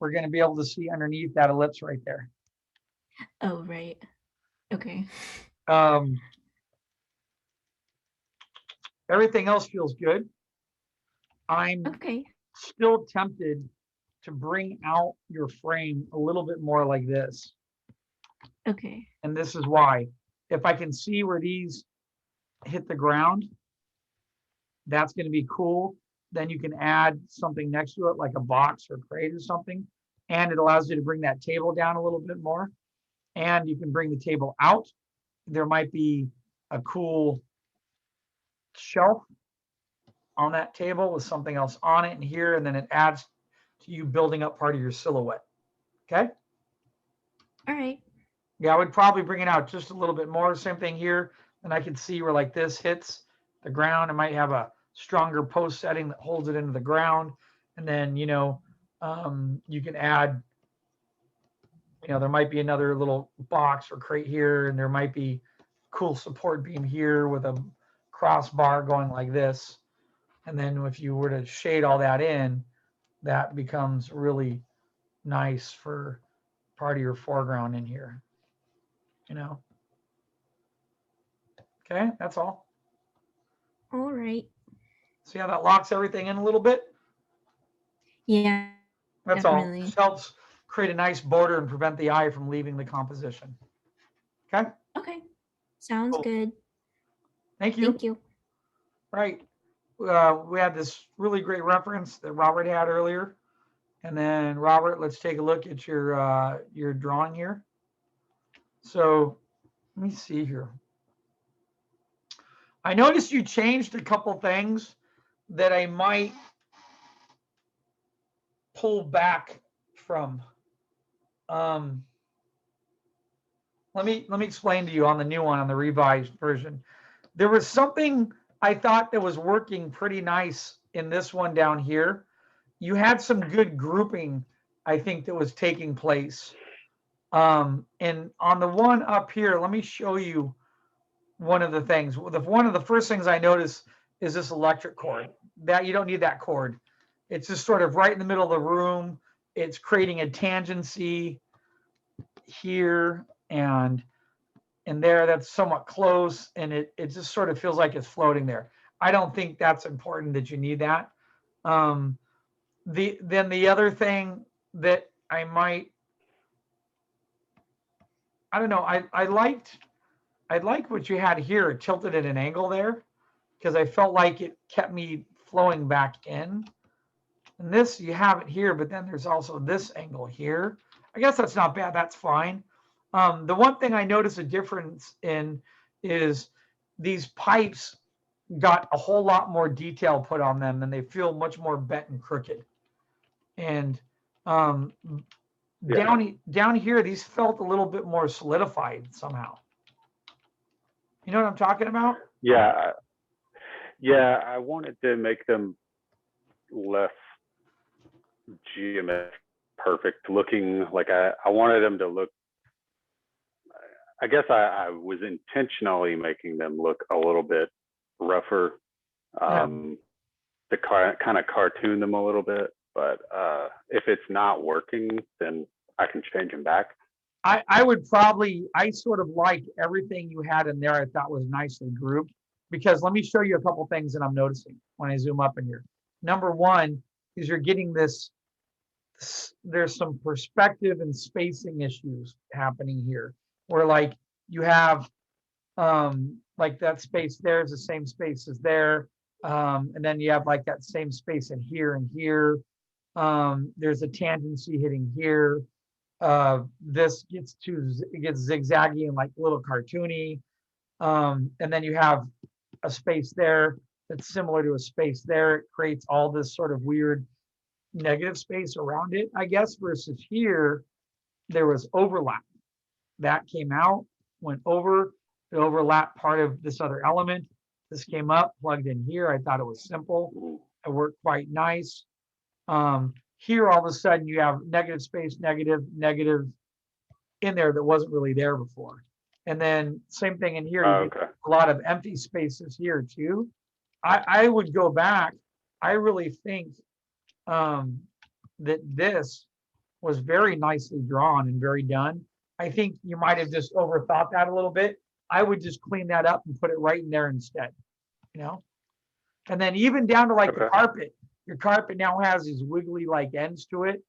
we're going to be able to see underneath that ellipse right there. Oh, right. Okay. Everything else feels good. I'm still tempted to bring out your frame a little bit more like this. Okay. And this is why. If I can see where these hit the ground. That's going to be cool. Then you can add something next to it, like a box or crate or something. And it allows you to bring that table down a little bit more. And you can bring the table out. There might be a cool shelf on that table with something else on it and here, and then it adds to you building up part of your silhouette. Okay. All right. Yeah, I would probably bring it out just a little bit more. Same thing here. And I can see where like this hits the ground. It might have a stronger post setting that holds it into the ground. And then, you can add, there might be another little box or crate here, and there might be cool support beam here with a crossbar going like this. And then if you were to shade all that in, that becomes really nice for part of your foreground in here. Okay, that's all. All right. See how that locks everything in a little bit? Yeah. That's all. Definitely. Just helps create a nice border and prevent the eye from leaving the composition. Okay? Okay. Sounds Cool. good. Thank you. Thank you. Right. We had this really great reference that Robert had earlier. And then Robert, let's take a look at your drawing here. So let me see here. I noticed you changed a couple things that I might pull back from. Let me explain to you on the new one, on the revised version. There was something I thought that was working pretty nice in this one down here. You had some good grouping, I think, that was taking place. And on the one up here, let me show you one of the things. One of the first things I noticed is this electric cord. That you don't need that cord. It's just sort of right in the middle of the room. It's creating a tangency here and there that's somewhat close, and it just sort of feels like it's floating there. I don't think that's important that you need that. Then the other thing that I don't know, I liked what you had here. It tilted at an angle there because I felt like it kept me flowing back in. And this, you have it here, but then there's also this angle here. I guess that's not bad. That's fine. The one thing I noticed a difference in is these pipes got a whole lot more detail put on them, and they feel much more bent and crooked. And down here, these felt a little bit more solidified somehow. You know what I'm talking about? Yeah, I wanted to make them less geometric, perfect looking. Like I wanted them to look. I guess I was intentionally making them look a little bit rougher, to kind of cartoon them a little bit. But if it's not working, then I can change them back. I sort of like everything you had in there. I thought was nicely grouped, because let me show you a couple things that I'm noticing when I zoom up in here. Number one is you're getting this, there's some perspective and spacing issues happening here, where like you have like that space there is the same space as there. And then you have like that same space in here and here. There's a tangency hitting here. This gets zigzaggy and like a little cartoony. And then you have a space there that's similar to a space there. It creates all this sort of weird negative space around it, I guess, versus here, there was overlap. That came out, went over, it overlapped part of this other element. This came up, plugged in here. I thought it was simple. It worked quite nice. Here, all of a sudden, you have negative space, negative in there that wasn't really there before. And then same thing in here, you get a lot of empty spaces here too. I would go back. I really think that this was very nicely drawn and very done. I think you might have just overthought that a little bit. I would just clean that up and put it right in there instead, And then even down to like the carpet. Your carpet now has these wiggly like ends to it.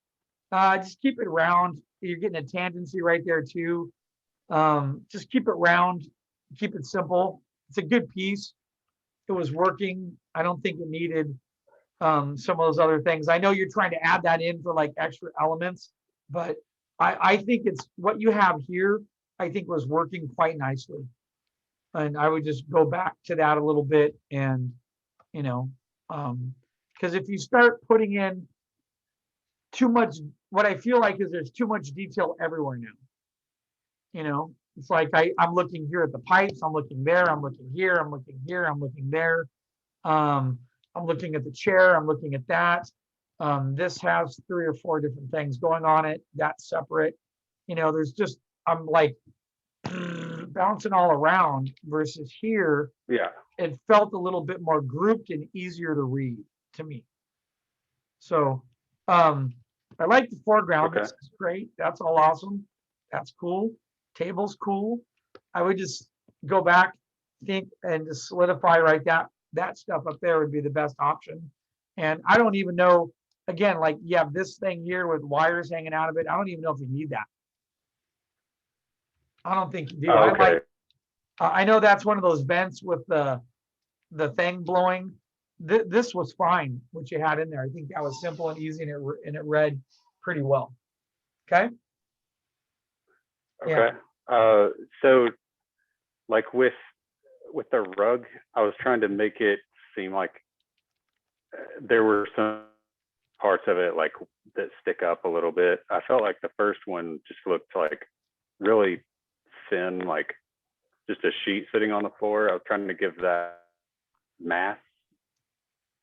Just keep it round. You're getting a tangency right there too. Just keep it round, keep it simple. it's a good piece. It was working. I don't think it needed some of those other things. I know you're trying to add that in for like extra elements, but I think it's what you have here, I think was working quite nicely. And I would just go back to that a little bit and, you know, because if you start putting in too much, what I feel like is there's too much detail everywhere now. You know, it's like I'm looking here at the pipes, I'm looking there, I'm looking here, I'm looking here, I'm looking there. I'm looking at the chair, I'm looking at that. This has 3 or 4 different things going on it. That's separate. You know, there's just, I'm like bouncing all around versus here. Yeah. It felt a little bit more grouped and easier to read to me. So I like the foreground. Okay. This is great. That's all awesome. That's cool. Table's cool. I would just go back, think, and just solidify right that stuff up there would be the best option. And I don't even know, again, like you have this thing here with wires hanging out of it. I don't even know if you need that. I don't think you do. Oh, okay. I know that's one of those vents with the thing blowing. This was fine, what you had in there. I think that was simple and easy, and it read pretty well. Okay. Okay. So like with the rug, I was trying to make it seem like there were some parts of it like that stick up a little bit. I felt like the first one just looked like really thin, like just a sheet sitting on the floor. I was trying to give that mass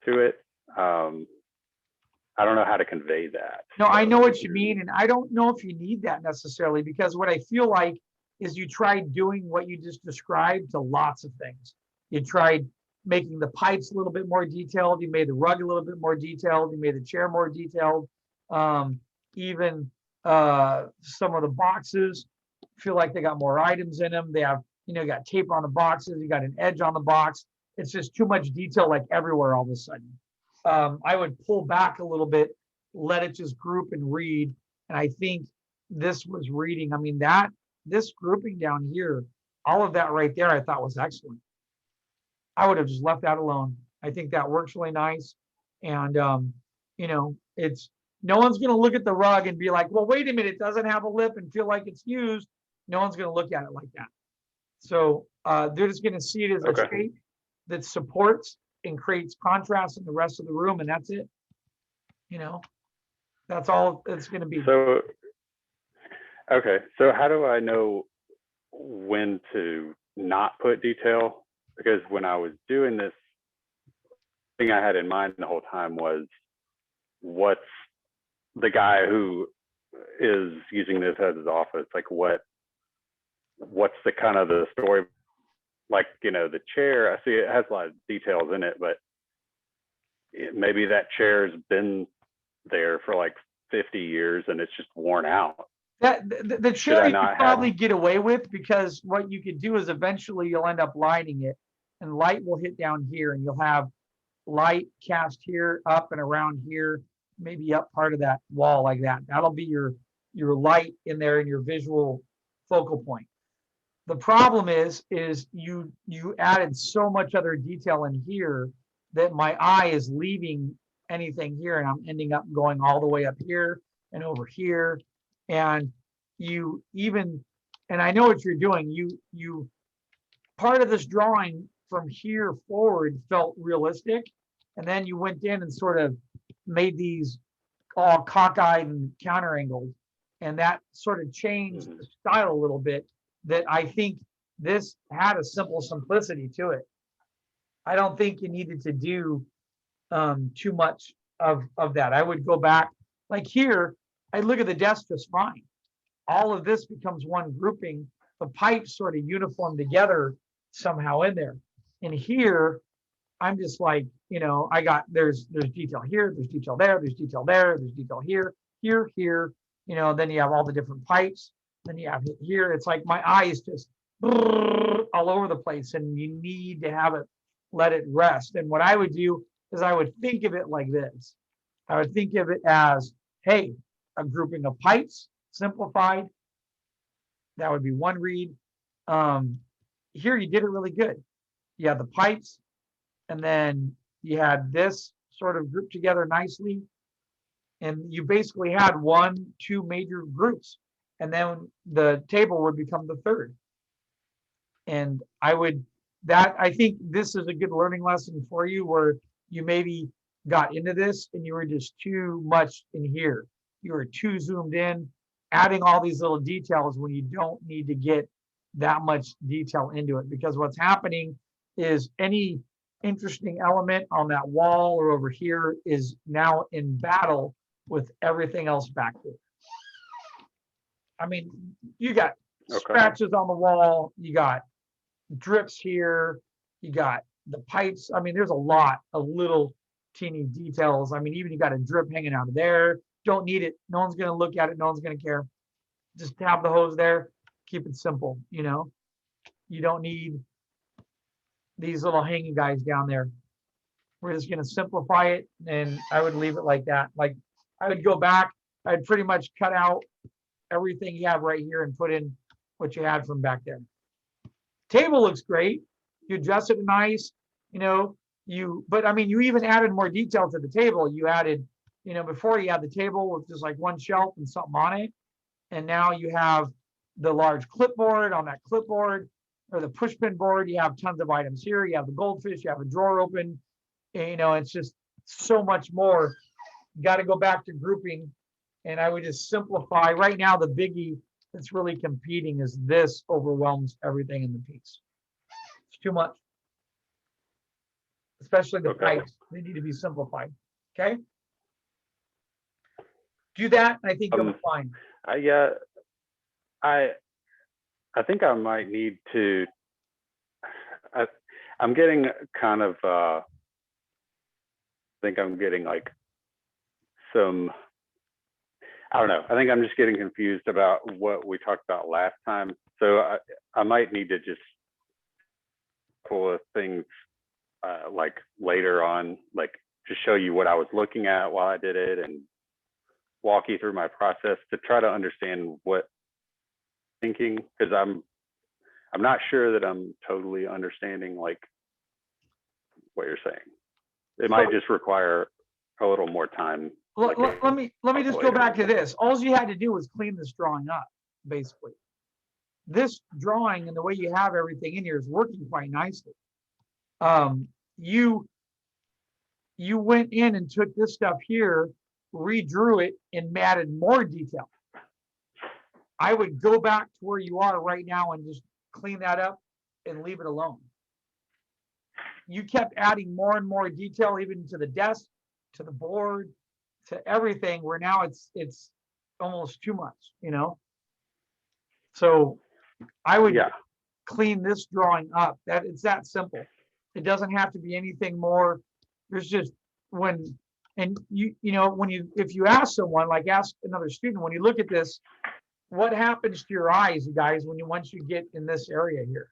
to it. I don't know how to convey that. No, I know what you mean, and I don't know if you need that necessarily, because what I feel like is you tried doing what you just described to lots of things. You tried making the pipes a little bit more detailed. You made the rug a little bit more detailed. You made the chair more detailed. Even some of the boxes feel like they got more items in them. They have, you know, you got tape on the boxes. You got an edge on the box. It's just too much detail like everywhere all of a sudden. I would pull back a little bit, let it just group and read. And I think this was reading. I mean, this grouping down here, all of that right there, I thought was excellent. I would have just left that alone. I think that works really nice. And, you know, it's, no one's going to look at the rug and be like, well, wait a minute, it doesn't have a lip and feel like it's used. No one's going to look at it like that. So they're just going to see it as a shape that supports and creates contrast in the rest of the room, and that's it. You know, that's all it's going to be. So, okay. So how do I know when to not put detail? Because when I was doing this, thing I had in mind the whole time was what's the guy who is using this as his office, like what's the kind of the story, like, you know, the chair, I see it has a lot of details in it, but maybe that chair's been there for like 50 years and it's just worn out. That the chair you could probably get away with, because what you could do is eventually you'll end up lighting it, and light will hit down here, and you'll have light cast here, up and around here, maybe up part of that wall like that. That'll be your light in there in your visual focal point. The problem is you added so much other detail in here that my eye is leaving anything here, and I'm ending up going all the way up here and over here. And you even, and I know what you're doing, you part of this drawing from here forward felt realistic, and then you went in and sort of made these all cockeyed and counter angled, and that sort of changed the style a little bit. That I think this had a simple simplicity to it. I don't think you needed to do too much of that. I would go back, like here, I look at the desk just fine. All of this becomes one grouping. The pipes sort of uniform together somehow in there. And here, I'm just like, you know, I got, there's detail here, there's detail there, there's detail there, there's detail here, here, you know, then you have all the different pipes. Then you have it here. It's like my eye is just all over the place, and you need to have it, let it rest. And what I would do is I would think of it like this. I would think of it as, hey, a grouping of pipes, simplified. That would be one read. Here you did it really good. you had the pipes, and then you had this sort of grouped together nicely. And you basically had 2 major groups, and then the table would become the third. And I think this is a good learning lesson for you, where you maybe got into this and you were just too much in here. You were too zoomed in, adding all these little details when you don't need to get that much detail into it. Because what's happening is any interesting element on that wall or over here is now in battle with everything else back there. I mean, you got scratches on the wall, you got drips here, you got the pipes. I mean, there's a lot of little teeny details. I mean, even you got a drip hanging out of there. Don't need it. No one's going to look at it. No one's going to care. Just have the hose there. Keep it simple. You know, you don't need these little hanging guys down there. We're just going to simplify it, and I would leave it like that. Like, I would go back. I'd pretty much cut out everything you have right here and put in what you had from back there. Table looks great. You adjusted it nice, you know, but I mean, you even added more detail to the table. You added, you know, before you had the table with just like one shelf and something on it. And now you have the large clipboard. On that clipboard, or the pushpin board, you have tons of items here. You have the goldfish, you have a drawer open, and, you know, it's just so much more. You got to go back to grouping, and I would just simplify. Right now, the biggie that's really competing is this overwhelms everything in the piece. It's too much, especially the pipes. They need to be simplified. Okay, do that. I think you'll be fine. I think I might need to. I'm getting kind of. I think I'm getting like some. I don't know. I think I'm just getting confused about what we talked about last time. So I might need to just pull things like later on, like to show you what I was looking at while I did it and walk you through my process to try to understand what thinking, because I'm not sure that I'm totally understanding like what you're saying. It might just require a little more time. Let me just go back to this. All you had to do was clean this drawing up, basically. This drawing and the way you have everything in here is working quite nicely. You went in and took this stuff here, redrew it, and added more detail. I would go back to where you are right now and just clean that up and leave it alone. You kept adding more and more detail, even to the desk, to the board, to everything, where now it's almost too much, you know? So I would clean this drawing up. It's that simple. It doesn't have to be anything more. There's just if you ask someone, like ask another student, when you look at this, what happens to your eyes, you guys, once you get in this area here?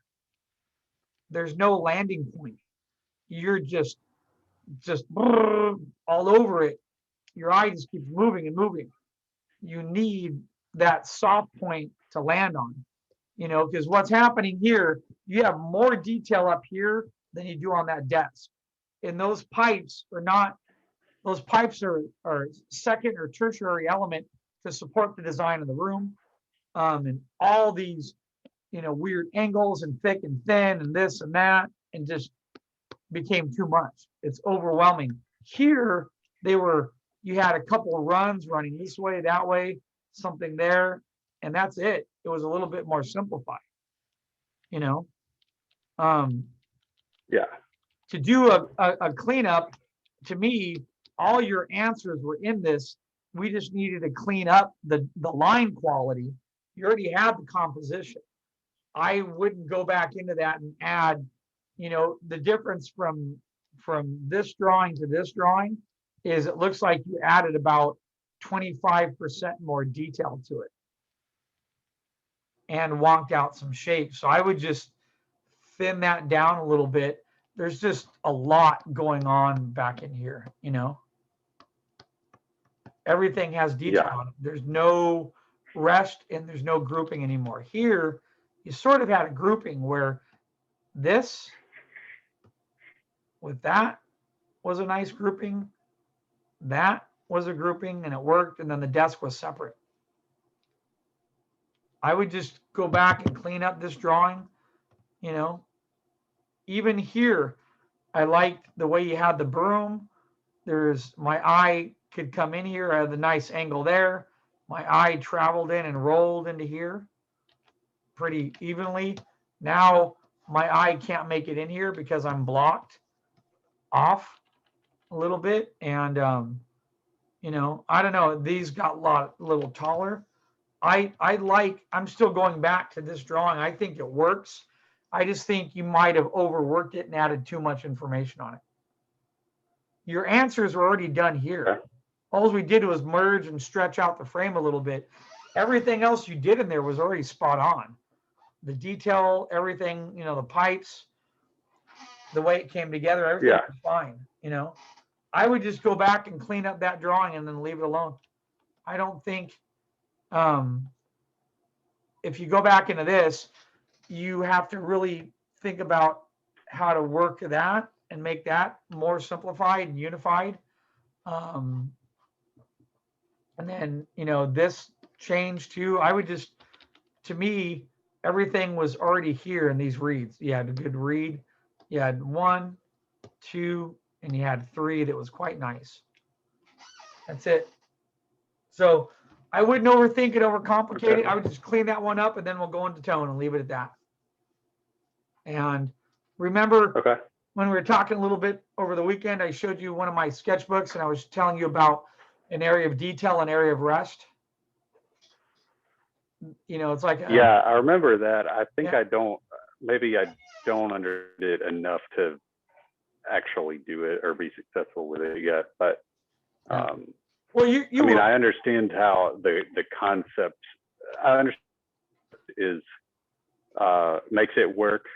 There's no landing point. You're just all over it. Your eye just keeps moving and moving. You need that soft point to land on, you know, because what's happening here, you have more detail up here than you do on that desk. And those pipes are second or tertiary element to support the design of the room. And all these, you know, weird angles and thick and thin and this and that, and just became too much. It's overwhelming. Here, you had a couple of runs running this way, that way, something there, and that's it. It was a little bit more simplified, you know? To do a cleanup, to me, all your answers were in this. We just needed to clean up the line quality. You already had the composition. I wouldn't go back into that and add, you know, the difference from this drawing to this drawing is it looks like you added about 25% more detail to it and wonked out some shapes. So I would just thin that down a little bit. There's just a lot going on back in here, you know. Everything has detail on it. There's no rest and there's no grouping anymore. Here, you sort of had a grouping where this with that was a nice grouping. That was a grouping and it worked. And then the desk was separate. I would just go back and clean up this drawing, you know. Even here, I liked the way you had the broom. There's my eye could come in here. I had the nice angle there. My eye traveled in and rolled into here pretty evenly. Now my eye can't make it in here because I'm blocked off a little bit. And, you know, I don't know. These got a little taller. I'm still going back to this drawing. I think it works. I just think you might have overworked it and added too much information on it. Your answers were already done here. All we did was merge and stretch out the frame a little bit. Everything else you did in there was already spot on. The detail, everything, you know, the pipes, the way it came together, everything was fine, you know. I would just go back and clean up that drawing and then leave it alone. I don't think, if you go back into this, you have to really think about how to work that and make that more simplified and unified. And then, you know, this change too, I would just, to me, everything was already here in these reads. You had a good read. You had 1, 2, and you had 3 that was quite nice. That's it. So I wouldn't overthink it, overcomplicate it. I would just clean that one up and then we'll go into tone and leave it at that. And remember, when we were talking a little bit over the weekend, I showed you one of my sketchbooks and I was telling you about an area of detail, an area of rest. You know, it's like yeah, I remember that. I think maybe I don't understand it enough to actually do it or be successful with it yet. But well, I mean, I understand how the concept is makes it work.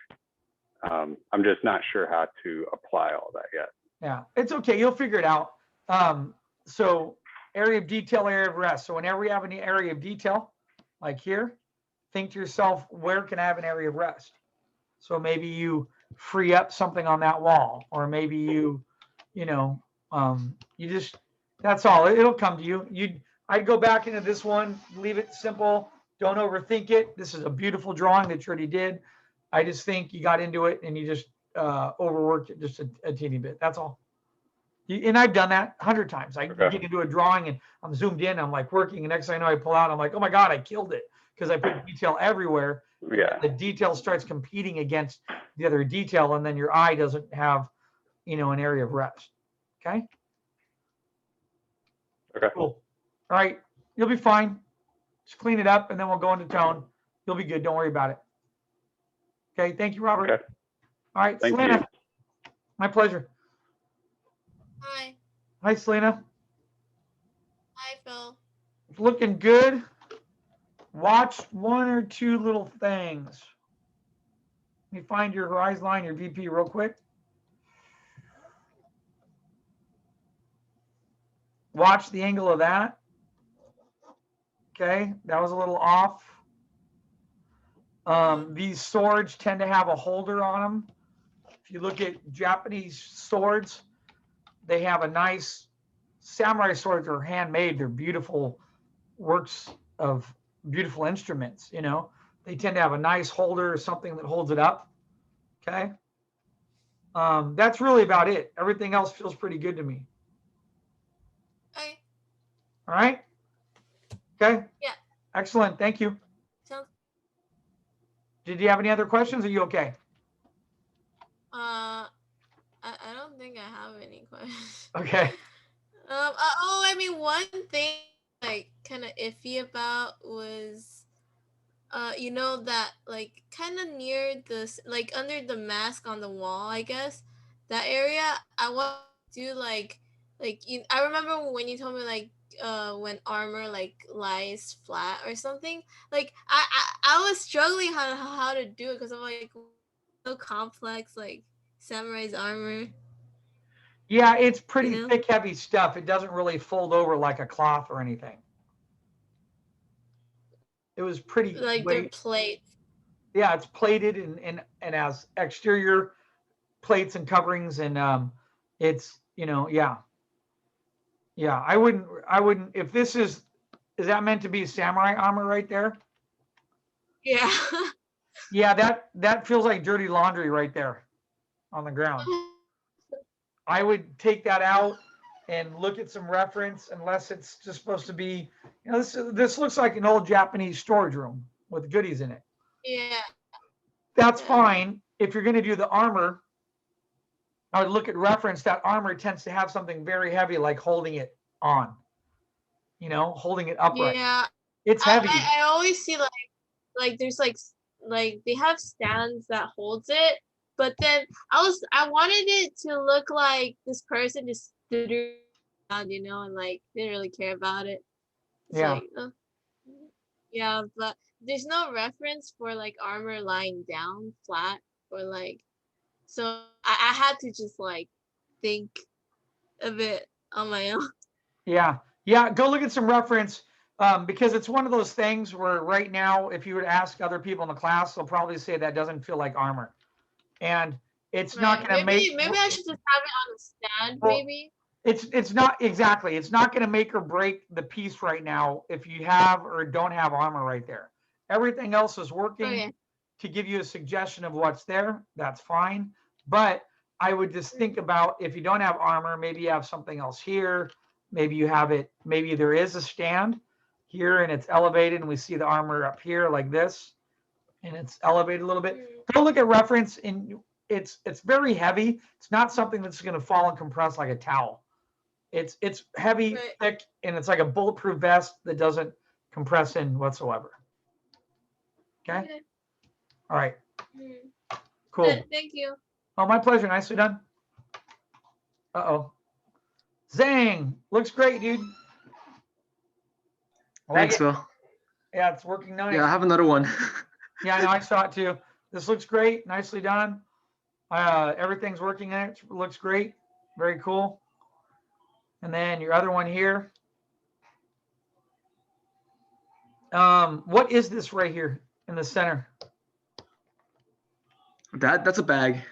I'm just not sure how to apply all that yet. Yeah, it's okay. You'll figure it out. So area of detail, area of rest. So whenever you have an area of detail, like here, think to yourself, where can I have an area of rest? So maybe you free up something on that wall, or maybe you know, you just, that's all. It'll come to you. I'd go back into this one, leave it simple. Don't overthink it. This is a beautiful drawing that you already did. I just think you got into it and you just overworked it just a teeny bit. That's all. And I've done that 100 times. I get into a drawing and I'm zoomed in. I'm like working. And next thing I know, I pull out. I'm like, oh my God, I killed it because I put detail everywhere. Yeah. The detail starts competing against the other detail, and then your eye doesn't have, you know, an area of rest. Okay. Okay. Cool. All right. You'll be fine. Just clean it up, and then we'll go into tone. You'll be good. Don't worry about it. Okay. Thank you, Robert. Okay. All right, Thank Selena. you. My pleasure. Hi. Hi, Selena. Hi, Phil. It's looking good. Watch 1 or 2 little things. Let me find your horizon line, your VP real quick. Watch the angle of that. Okay, that was a little off. These swords tend to have a holder on them. If you look at Japanese swords, they have a nice, samurai swords are handmade. They're beautiful works of beautiful instruments, you know. They tend to have a nice holder or something that holds it up. Okay. That's really about it. Everything else feels pretty good to me. Okay. All right. Okay. Yeah. Excellent. Thank you. Sounds. Did you have any other questions? Are you okay? I don't think I have any questions. Okay. I mean, one thing like kind of iffy about was, you know, that like kind of near this, like under the mask on the wall, I guess, that area. I want to do like I remember when you told me like when armor like lies flat or something. Like I was struggling how to do it because I'm like so complex, like samurai's armor. Yeah, it's pretty thick, heavy stuff. It doesn't really fold over like a cloth or anything. It was pretty like they're plates. Yeah, it's plated and as exterior plates and coverings, and it's, yeah. I wouldn't, if this is that meant to be samurai armor right there? Yeah. Yeah, that feels like dirty laundry right there on the ground. I would take that out and look at some reference, unless it's just supposed to be, this looks like an old Japanese storage room with goodies in it. Yeah. That's fine. If you're going to do the armor, I would look at reference. That armor tends to have something very heavy, like holding it on, holding it upright. Yeah. It's heavy. I always see like there's like they have stands that holds it, but then I wanted it to look like this person just stood around, and like didn't really care about it. It's Yeah. like, yeah, but there's no reference for like armor lying down flat, or like, so I had to just like think of it on my own. Yeah. Go look at some reference, because it's one of those things where right now, if you were to ask other people in the class, they'll probably say that doesn't feel like armor, and it's not Right. going to make. Maybe I should just have it on the stand. Well, maybe. It's not exactly. It's not going to make or break the piece right now if you have or don't have armor right there. Everything else is working Okay. to give you a suggestion of what's there. That's fine. But I would just think about, if you don't have armor, maybe you have something else here. Maybe you have it. Maybe there is a stand here and it's elevated, and we see the armor up here like this, and it's elevated a little bit. Go look at reference, and it's very heavy. It's not something that's going to fall and compress like a towel. It's heavy, Right. thick, and it's like a bulletproof vest that doesn't compress in whatsoever. Okay. All right. Cool. Good, thank you. Oh, my pleasure. Nicely done. Uh-oh. Zang. Looks great, dude. I like Thanks, it. Phil. Yeah, it's working nice. Yeah, I have another one. Yeah, I know. I saw it too. This looks great. Nicely done. Everything's working in it. Looks great. Very cool. And then your other one here. What is this right here in the center? That's a bag.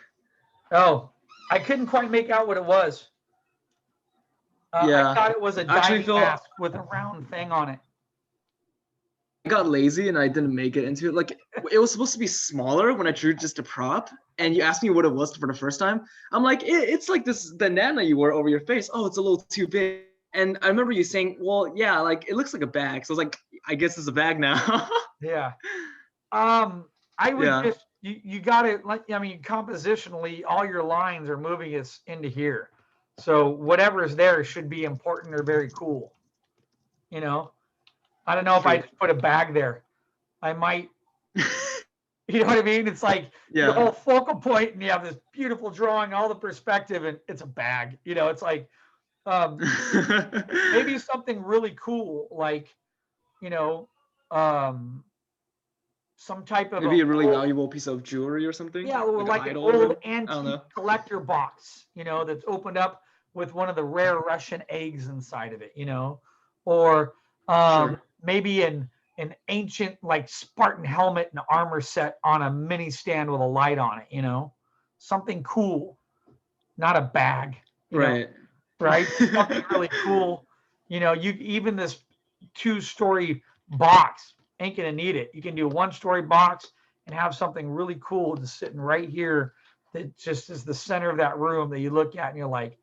Oh, I couldn't quite make out what it was. Yeah. I thought it was a Actually, diving Phil, mask with a round thing on it. I got lazy and I didn't make it into it. Like, it was supposed to be smaller when I drew just a prop, and you asked me what it was for the first time. I'm like, it's like the bandana you wore over your face. Oh, it's a little too big. And I remember you saying, well, yeah, like it looks like a bag. So I was like, I guess it's a bag now. Yeah. I would Yeah. just, you got it. Like, I mean, compositionally, all your lines are moving us into here. So whatever is there should be important or very cool. I don't know if I True. just put a bag there. I might, you know what I mean? It's like the Yeah. whole focal point, and you have this beautiful drawing, all the perspective, and it's a bag. It's like, maybe something really cool, like, some type of Maybe a really old, valuable piece of jewelry or something. yeah, like like an an idol or old something? I don't know. antique collector box, that's opened up with one of the rare Russian eggs inside of it, or Sure. maybe an ancient like Spartan helmet and armor set on a mini stand with a light on it, something cool, not a bag, Right. right? Something really cool. You even this 2-story box ain't gonna need it. You can do a 1-story box and have something really cool just sitting right here that just is the center of that room that you look at and you're like,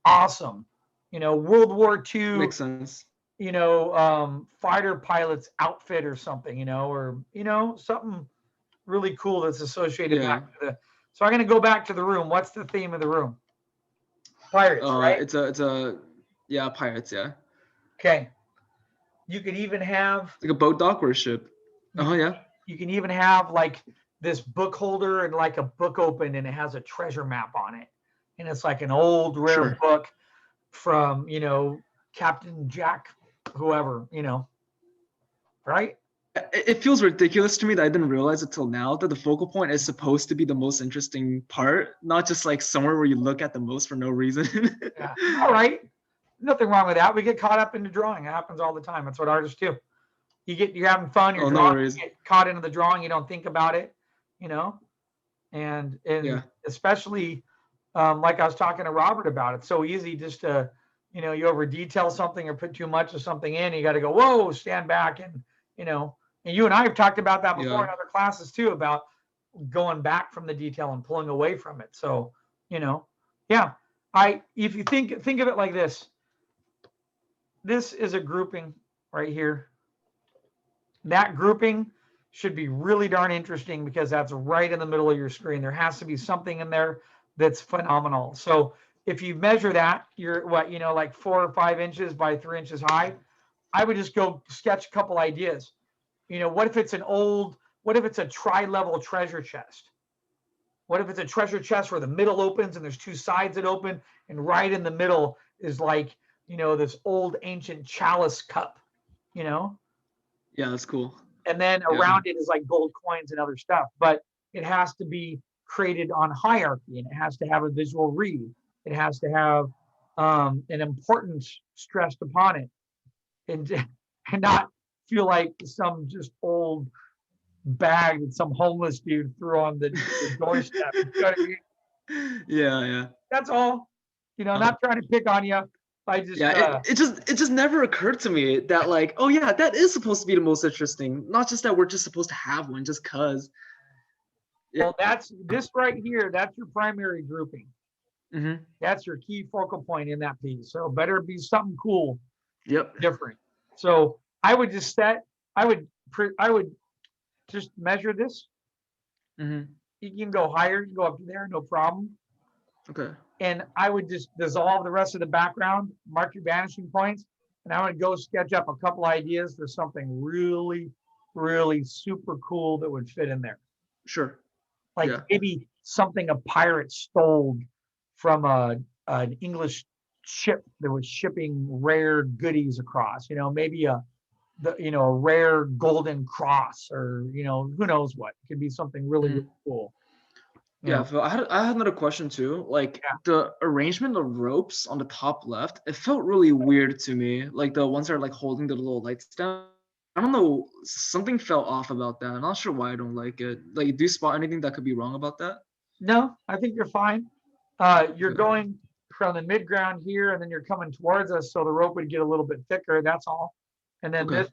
awesome. World War II, Makes sense. fighter pilot's outfit or something, or something really cool that's associated Yeah. back to the. So I'm gonna go back to the room. What's the theme of the room? Pirates, right? It's yeah, pirates, yeah. Okay. You could even have It's like a boat dock or a ship. Oh yeah. you can even have like this book holder and like a book open, and it has a treasure map on it. And it's like an old rare Sure. book from, Captain Jack, whoever, right? It feels ridiculous to me that I didn't realize it till now that the focal point is supposed to be the most interesting part, not just like somewhere where you look at the most for no reason. Yeah. All right. Nothing wrong with that. We get caught up into drawing. It happens all the time. That's what artists do. You're having fun, you're Oh, no drawing, worries. you get caught into the drawing, you don't think about it, and Yeah. especially like I was talking to Robert about, it's so easy just to, you know, you over detail something or put too much of something in, you got to go, whoa, stand back. And, you know, and you and I have talked about that before Yeah. in other classes too, about going back from the detail and pulling away from it. So, you know, yeah, if you think of it like this is a grouping right here. That grouping should be really darn interesting because that's right in the middle of your screen. There has to be something in there that's phenomenal. So if you measure that, you're what, you know, like 4 or 5 inches by 3 inches high. I would just go sketch a couple ideas. You know, what if it's a tri-level treasure chest? What if it's a treasure chest where the middle opens and there's 2 sides that open, and right in the middle is like, you know, this old ancient chalice cup, you know? Yeah, that's cool. And then Yeah. around it is like gold coins and other stuff, but it has to be created on hierarchy, and it has to have a visual read. It has to have an importance stressed upon it, and and not feel like some just old bag that some homeless dude threw on the doorstep. You know what I mean? Yeah. That's all. You know, not trying to pick on you. I just Yeah, it just never occurred to me that, like, oh yeah, that is supposed to be the most interesting. Not just that we're just supposed to have one just cause. Yeah. well, that's this right here. That's your primary grouping. Mm-hmm. That's your key focal point in that piece. So it better be something cool, Yep. different. So I would just I would just measure this. Mm-hmm. You can go higher, you can go up to there, no problem. Okay. And I would just dissolve the rest of the background, mark your vanishing points, and I would go sketch up a couple ideas for something really, really super cool that would fit in there. Sure. Like Yeah. maybe something a pirate stole from an English ship that was shipping rare goodies across. You know, maybe a rare golden cross, or you know, who knows what. It could be something really, really cool. You Yeah, know? Phil, I had another question too. Like the arrangement of ropes on the top left, it felt really weird to me. Like the ones that are like holding the little light stand. I don't know, something felt off about that. I'm not sure why I don't like it. Like, do you spot anything that could be wrong about that? No, I think you're fine. You're going from the mid ground here, and then you're coming towards us, so the rope would get a little bit thicker. That's all. And then Okay.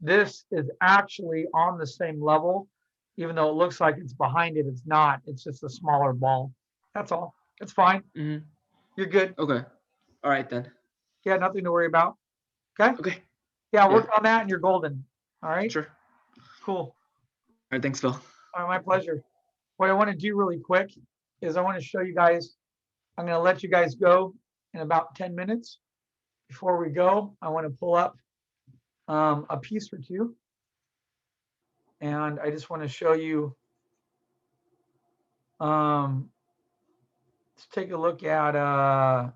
this is actually on the same level, even though it looks like it's behind it. It's not. It's just a smaller ball. That's all. It's fine. Mm-hmm. You're good. Okay. All right then. Yeah, nothing to worry about. Okay. Okay. Yeah, work on that, and you're golden. All right. Sure. Cool. All right. Thanks, Phil. My pleasure. What I want to do really quick is I want to show you guys. I'm going to let you guys go in about 10 minutes. Before we go, I want to pull up a piece or two. And I just want to show you. Let's take a look at.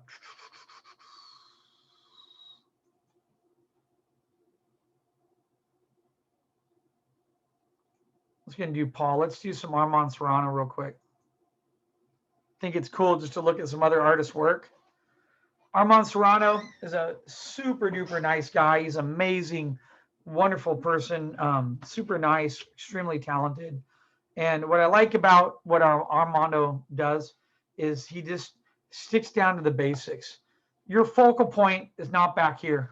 Let's going to do Paul. Let's do some Armand Serrano real quick. I think it's cool just to look at some other artists' work. Armand Serrano is a super duper nice guy. He's amazing, wonderful person, super nice, extremely talented. And what I like about what Armando does is he just sticks down to the basics. Your focal point is not back here.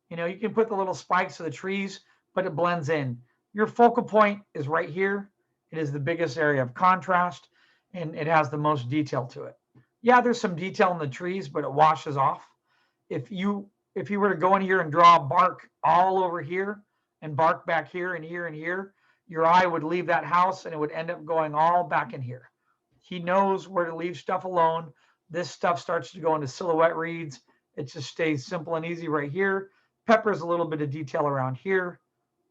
You know, you can put the little spikes of the trees, but it blends in. Your focal point is right here. It is the biggest area of contrast, and it has the most detail to it. Yeah, there's some detail in the trees, but it washes off. If you were to go in here and draw bark all over here and bark back here and here and here, your eye would leave that house and it would end up going all back in here. He knows where to leave stuff alone. This stuff starts to go into silhouette reads. It just stays simple and easy right here. Peppers a little bit of detail around here,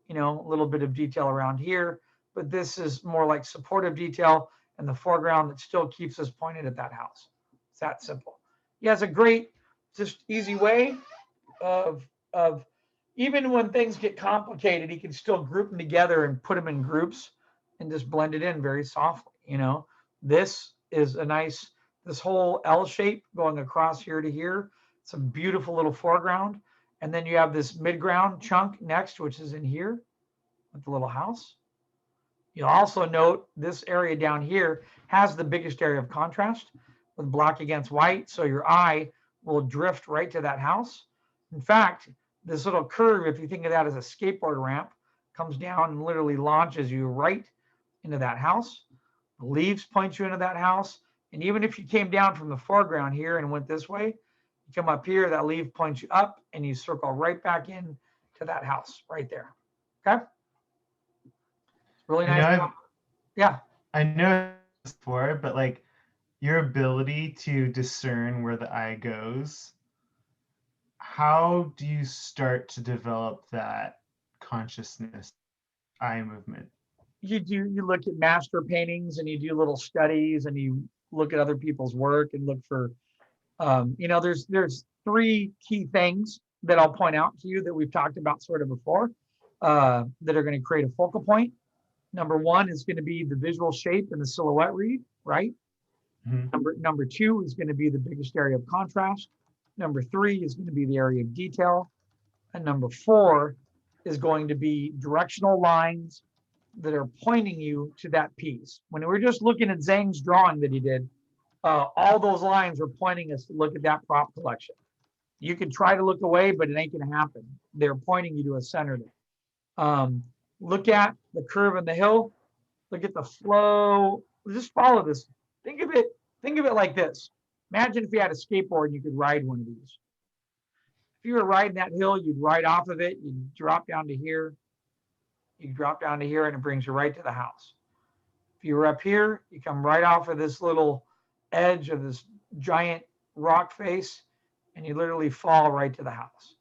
you know, a little bit of detail around here, but this is more like supportive detail in the foreground that still keeps us pointed at that house. It's that simple. He has a great, just easy way of even when things get complicated, he can still group them together and put them in groups and just blend it in very softly. You know, this is a nice, this whole L shape going across here to here. It's a beautiful little foreground. And then you have this midground chunk next, which is in here with the little house. You'll also note this area down here has the biggest area of contrast with black against white. So your eye will drift right to that house. In fact, this little curve, if you think of that as a skateboard ramp, comes down and literally launches you right into that house. The leaves point you into that house. And even if you came down from the foreground here and went this way, you come up here, that leaf points you up and you circle right back in to that house right there. Okay. Really You know, nice. Yeah. I know this before, but like your ability to discern where the eye goes, how do you start to develop that consciousness, eye movement? You look at master paintings and you do little studies and you look at other people's work and look for there's three key things that I'll point out to you that we've talked about sort of before that are going to create a focal point. Number one is going to be the visual shape and the silhouette read, right? Number two is going to be the biggest area of contrast. Number three is going to be the area of detail. And number four is going to be directional lines that are pointing you to that piece. When we were just looking at Zhang's drawing that he did, all those lines were pointing us to look at that prop collection. You can try to look away, but it ain't going to happen. They're pointing you to a center there. Look at the curve in the hill. Look at the flow. Just follow this. Think of it like this. Imagine if you had a skateboard and you could ride one of these. If you were riding that hill, you'd ride off of it, you'd drop down to here, you drop down to here, and it brings you right to the house. If you were up here, you come right off of this little edge of this giant rock face, and you literally fall right to the house.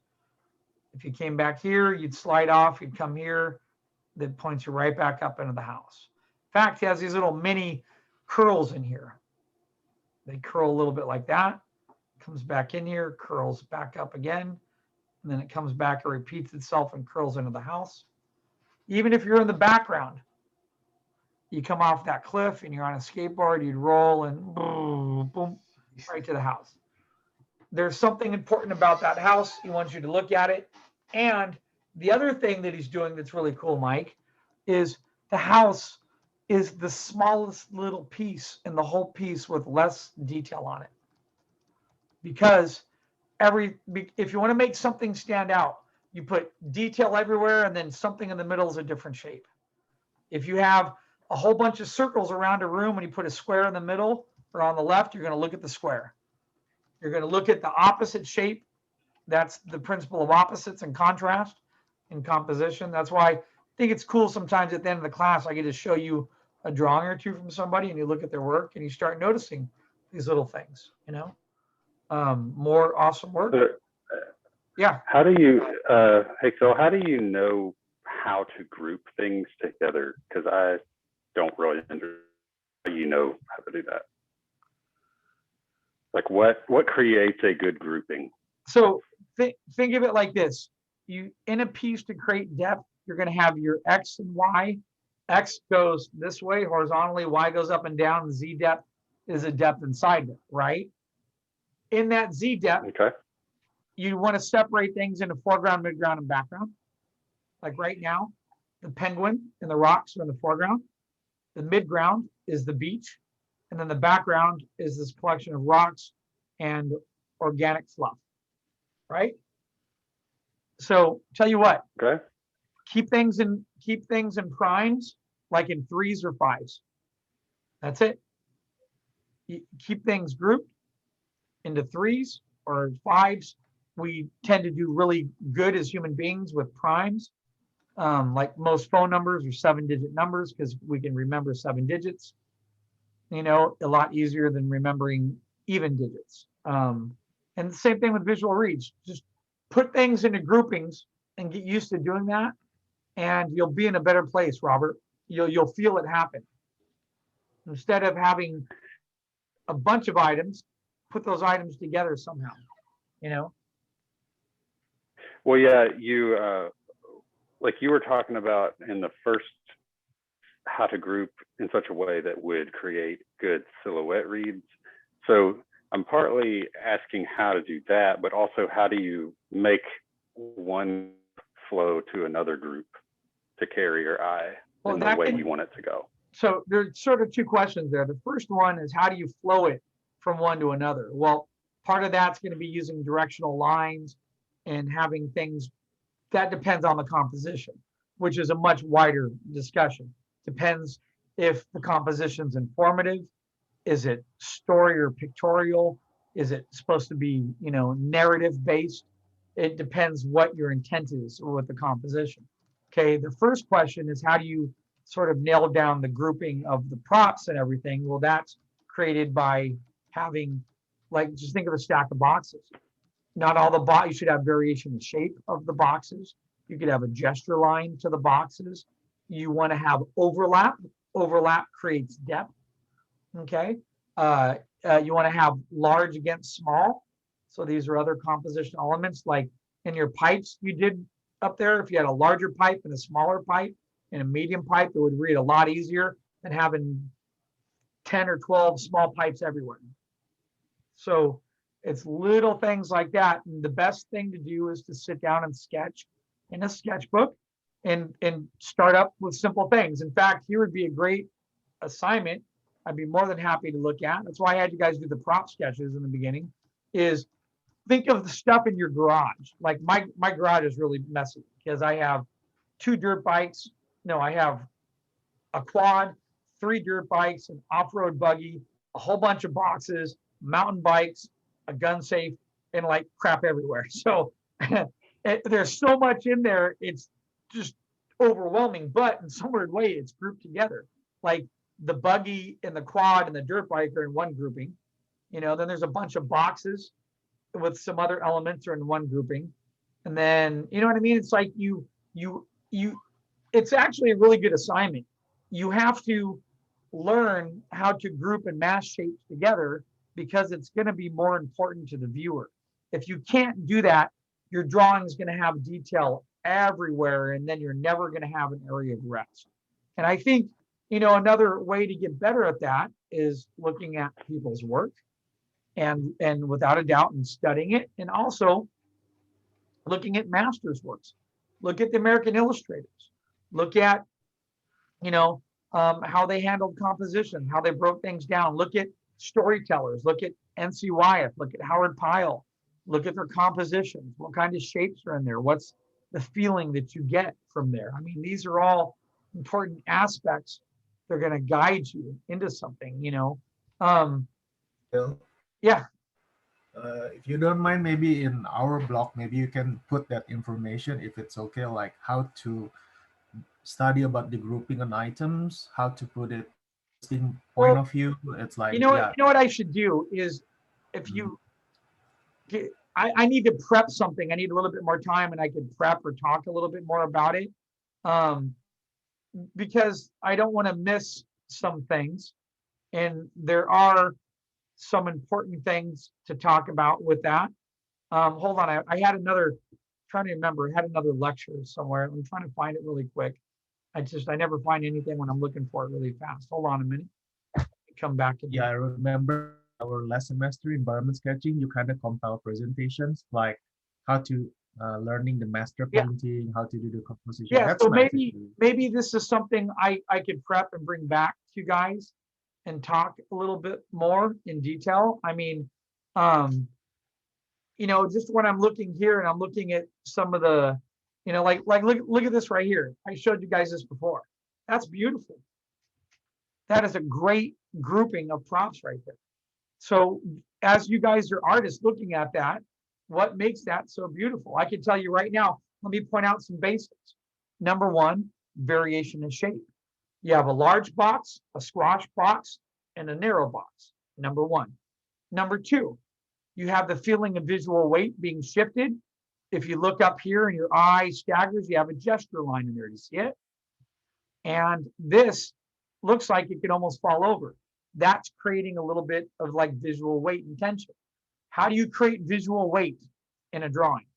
If you came back here, you'd slide off, you'd come here, that points you right back up into the house. In fact, he has these little mini curls in here. They curl a little bit like that, comes back in here, curls back up again, and then it comes back and repeats itself and curls into the house. Even if you're in the background, you come off that cliff and you're on a skateboard, you'd roll and boom, boom, right to the house. There's something important about that house. He wants you to look at it. And the other thing that he's doing that's really cool, Mike, is the house is the smallest little piece in the whole piece with less detail on it. Because if you want to make something stand out, you put detail everywhere and then something in the middle is a different shape. If you have a whole bunch of circles around a room and you put a square in the middle or on the left, you're going to look at the square. You're going to look at the opposite shape. That's the principle of opposites and contrast in composition. That's why I think it's cool sometimes at the end of the class, I get to show you a drawing or two from somebody and you look at their work and you start noticing these little things, more awesome work. Yeah. How do you, hey Phil, how do you know how to group things together? Because I don't really understand how you know how to do that. Like what creates a good grouping? So think of it like this. You in a piece to create depth, you're going to have your X and Y. X goes this way horizontally, Y goes up and down. Z depth is a depth inside it, right? In that Z depth, okay, you want to separate things into foreground, midground, and background. Like right now, the penguin and the rocks are in the foreground. The midground is the beach. And then the background is this collection of rocks and organic fluff, right? So tell you what, okay, keep things in primes, like in 3s or 5s. That's it. You keep things grouped into 3s or 5s. We tend to do really good as human beings with primes. Like most phone numbers are 7-digit numbers because we can remember 7 digits. A lot easier than remembering even digits. And the same thing with visual reads. Just put things into groupings and get used to doing that, and you'll be in a better place, Robert. You'll feel it happen. Instead of having a bunch of items, put those items together somehow. Well, yeah, you like you were talking about in the first, how to group in such a way that would create good silhouette reads. So I'm partly asking how to do that, but also how do you make one flow to another group to carry your eye? Well, in the that way can, you want it to go. so there's sort of two questions there. The first one is how do you flow it from one to another? Well, part of that's going to be using directional lines and having things that depends on the composition, which is a much wider discussion. Depends if the composition's informative, is it story or pictorial? Is it supposed to be, you know, narrative based? It depends what your intent is with the composition. Okay, the first question is how do you sort of nail down the grouping of the props and everything? Well, that's created by having, like, just think of a stack of boxes. Not all the box, you should have variation in shape of the boxes. You could have a gesture line to the boxes. You want to have overlap. Overlap creates depth. Okay. You want to have large against small. So these are other composition elements, like in your pipes you did up there. If you had a larger pipe and a smaller pipe and a medium pipe, it would read a lot easier than having 10 or 12 small pipes everywhere. So it's little things like that. And the best thing to do is to sit down and sketch in a sketchbook and start up with simple things. In fact, here would be a great assignment. I'd be more than happy to look at. That's why I had you guys do the prop sketches in the beginning, is think of the stuff in your garage. Like my garage is really messy because I have 2 dirt bikes. No, I have a quad, 3 dirt bikes, an off-road buggy, a whole bunch of boxes, mountain bikes, a gun safe, and like crap everywhere. So there's so much in there. It's just overwhelming, but in some weird way, it's grouped together. Like the buggy and the quad and the dirt bike are in one grouping. You know, then there's a bunch of boxes with some other elements are in one grouping. And then, you know what I mean? It's like it's actually a really good assignment. You have to learn how to group and mass shapes together because it's going to be more important to the viewer. If you can't do that, your drawing is going to have detail everywhere, and then you're never going to have an area of rest. And I think, you know, another way to get better at that is looking at people's work and without a doubt and studying it, and also looking at masters' works. Look at the American illustrators. Look at, you know, how they handled composition, how they broke things down. Look at storytellers. Look at N.C. Wyeth. Look at Howard Pyle. Look at their compositions. What kind of shapes are in there? What's the feeling that you get from there? I mean, these are all important aspects. They're going to guide you into something, you know. Bill, Yeah. if you don't mind, maybe in our blog, maybe you can put that information if it's okay, like how to study about the grouping on items, how to put it in point of view. It's like, you know, yeah. you know what I should do is, if you, I need to prep something. I need a little bit more time, and I could prep or talk a little bit more about it, because I don't want to miss some things, and there are some important things to talk about with that. Hold on, I had another. Trying to remember, I had another lecture somewhere. I'm trying to find it really quick. I never find anything when I'm looking for it really fast. Hold on a minute. Come back to Yeah, I remember our last semester environment sketching, you kind of compile presentations like how to learning the master painting, how to do the composition. Yeah, That's so nice. maybe this is something I could prep and bring back to you guys and talk a little bit more in detail. I mean, you know, just when I'm looking here and I'm looking at some of the, you know, like look at this right here. I showed you guys this before. That's beautiful. That is a great grouping of props right there. So as you guys are artists looking at that, what makes that so beautiful? I can tell you right now, let me point out some basics. Number one, variation in shape. You have a large box, a squash box, and a narrow box, number one. Number two, you have the feeling of visual weight being shifted. If you look up here and your eye staggers, you have a gesture line in there. Do you see it? And this looks like it could almost fall over. That's creating a little bit of like visual weight and tension. How do you create visual weight in a drawing?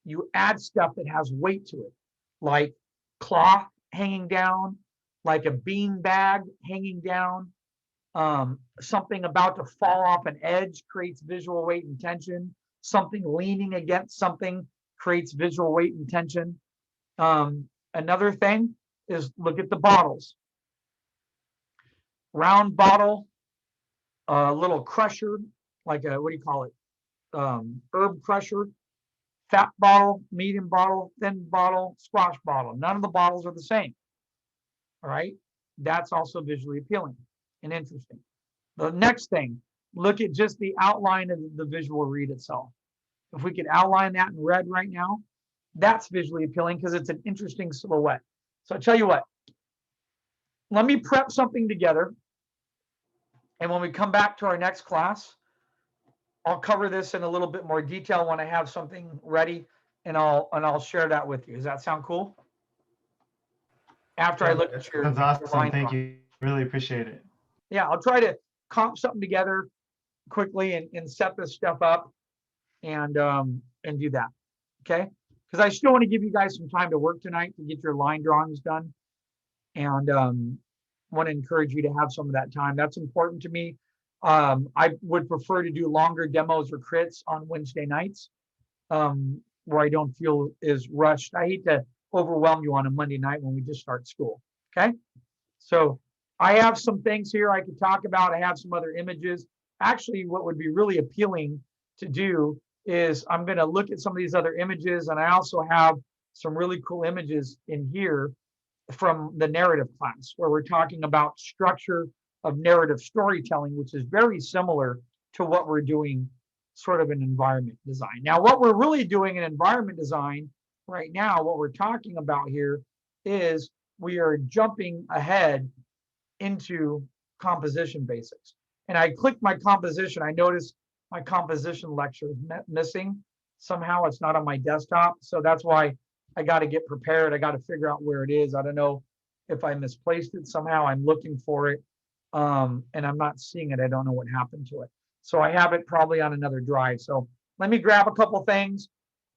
You add stuff that has weight to it, like cloth hanging down, like a bean bag hanging down, something about to fall off an edge creates visual weight and tension. Something leaning against something creates visual weight and tension. Another thing is look at the bottles. Round bottle, a little crusher, like a, what do you call it? Herb crusher, fat bottle, medium bottle, thin bottle, squash bottle. None of the bottles are the same. All right. That's also visually appealing and interesting. The next thing, look at just the outline of the visual read itself. If we could outline that in red right now, that's visually appealing because it's an interesting silhouette. So I'll tell you what, let me prep something together. And when we come back to our next class, I'll cover this in a little bit more detail when I have something ready, and I'll share that with you. Does that sound cool? After I look at your, That's your awesome. line Thank drawing. you. Really appreciate it. Yeah, I'll try to comp something together quickly and set this stuff up and do that. Okay. Because I still want to give you guys some time to work tonight to get your line drawings done. And want to encourage you to have some of that time. That's important to me. I would prefer to do longer demos or crits on Wednesday nights where I don't feel is rushed. I hate to overwhelm you on a Monday night when we just start school. Okay. So I have some things here I could talk about. I have some other images. Actually, what would be really appealing to do is I'm going to look at some of these other images, and I also have some really cool images in here from the narrative class where we're talking about structure of narrative storytelling, which is very similar to what we're doing sort of in environment design. Now, what we're really doing in environment design right now, what we're talking about here is we are jumping ahead into composition basics. And I clicked my composition. I noticed my composition lecture is missing. Somehow it's not on my desktop. So that's why I got to get prepared. I got to figure out where it is. I don't know if I misplaced it somehow. I'm looking for it and I'm not seeing it. I don't know what happened to it. So I have it probably on another drive. So let me grab a couple things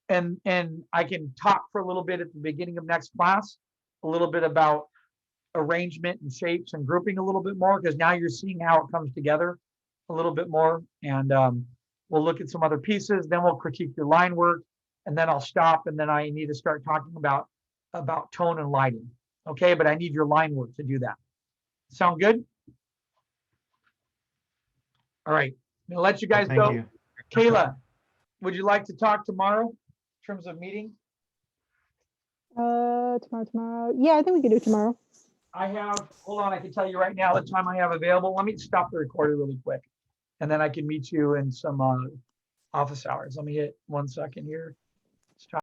and I can talk for a little bit at the beginning of next class, a little bit about arrangement and shapes and grouping a little bit more, because now you're seeing how it comes together a little bit more. And we'll look at some other pieces, then we'll critique your line work, and then I'll stop, and then I need to start talking about tone and lighting. Okay, but I need your line work to do that. Sound good? All right, I'm gonna let you guys Thank go. you. Kayla, would you like to talk tomorrow in terms of meeting? Tomorrow. Yeah, I think we can do tomorrow. I have, hold on, I can tell you right now the time I have available. Let me stop the recorder really quick, and then I can meet you in some office hours. Let me hit 1 second here.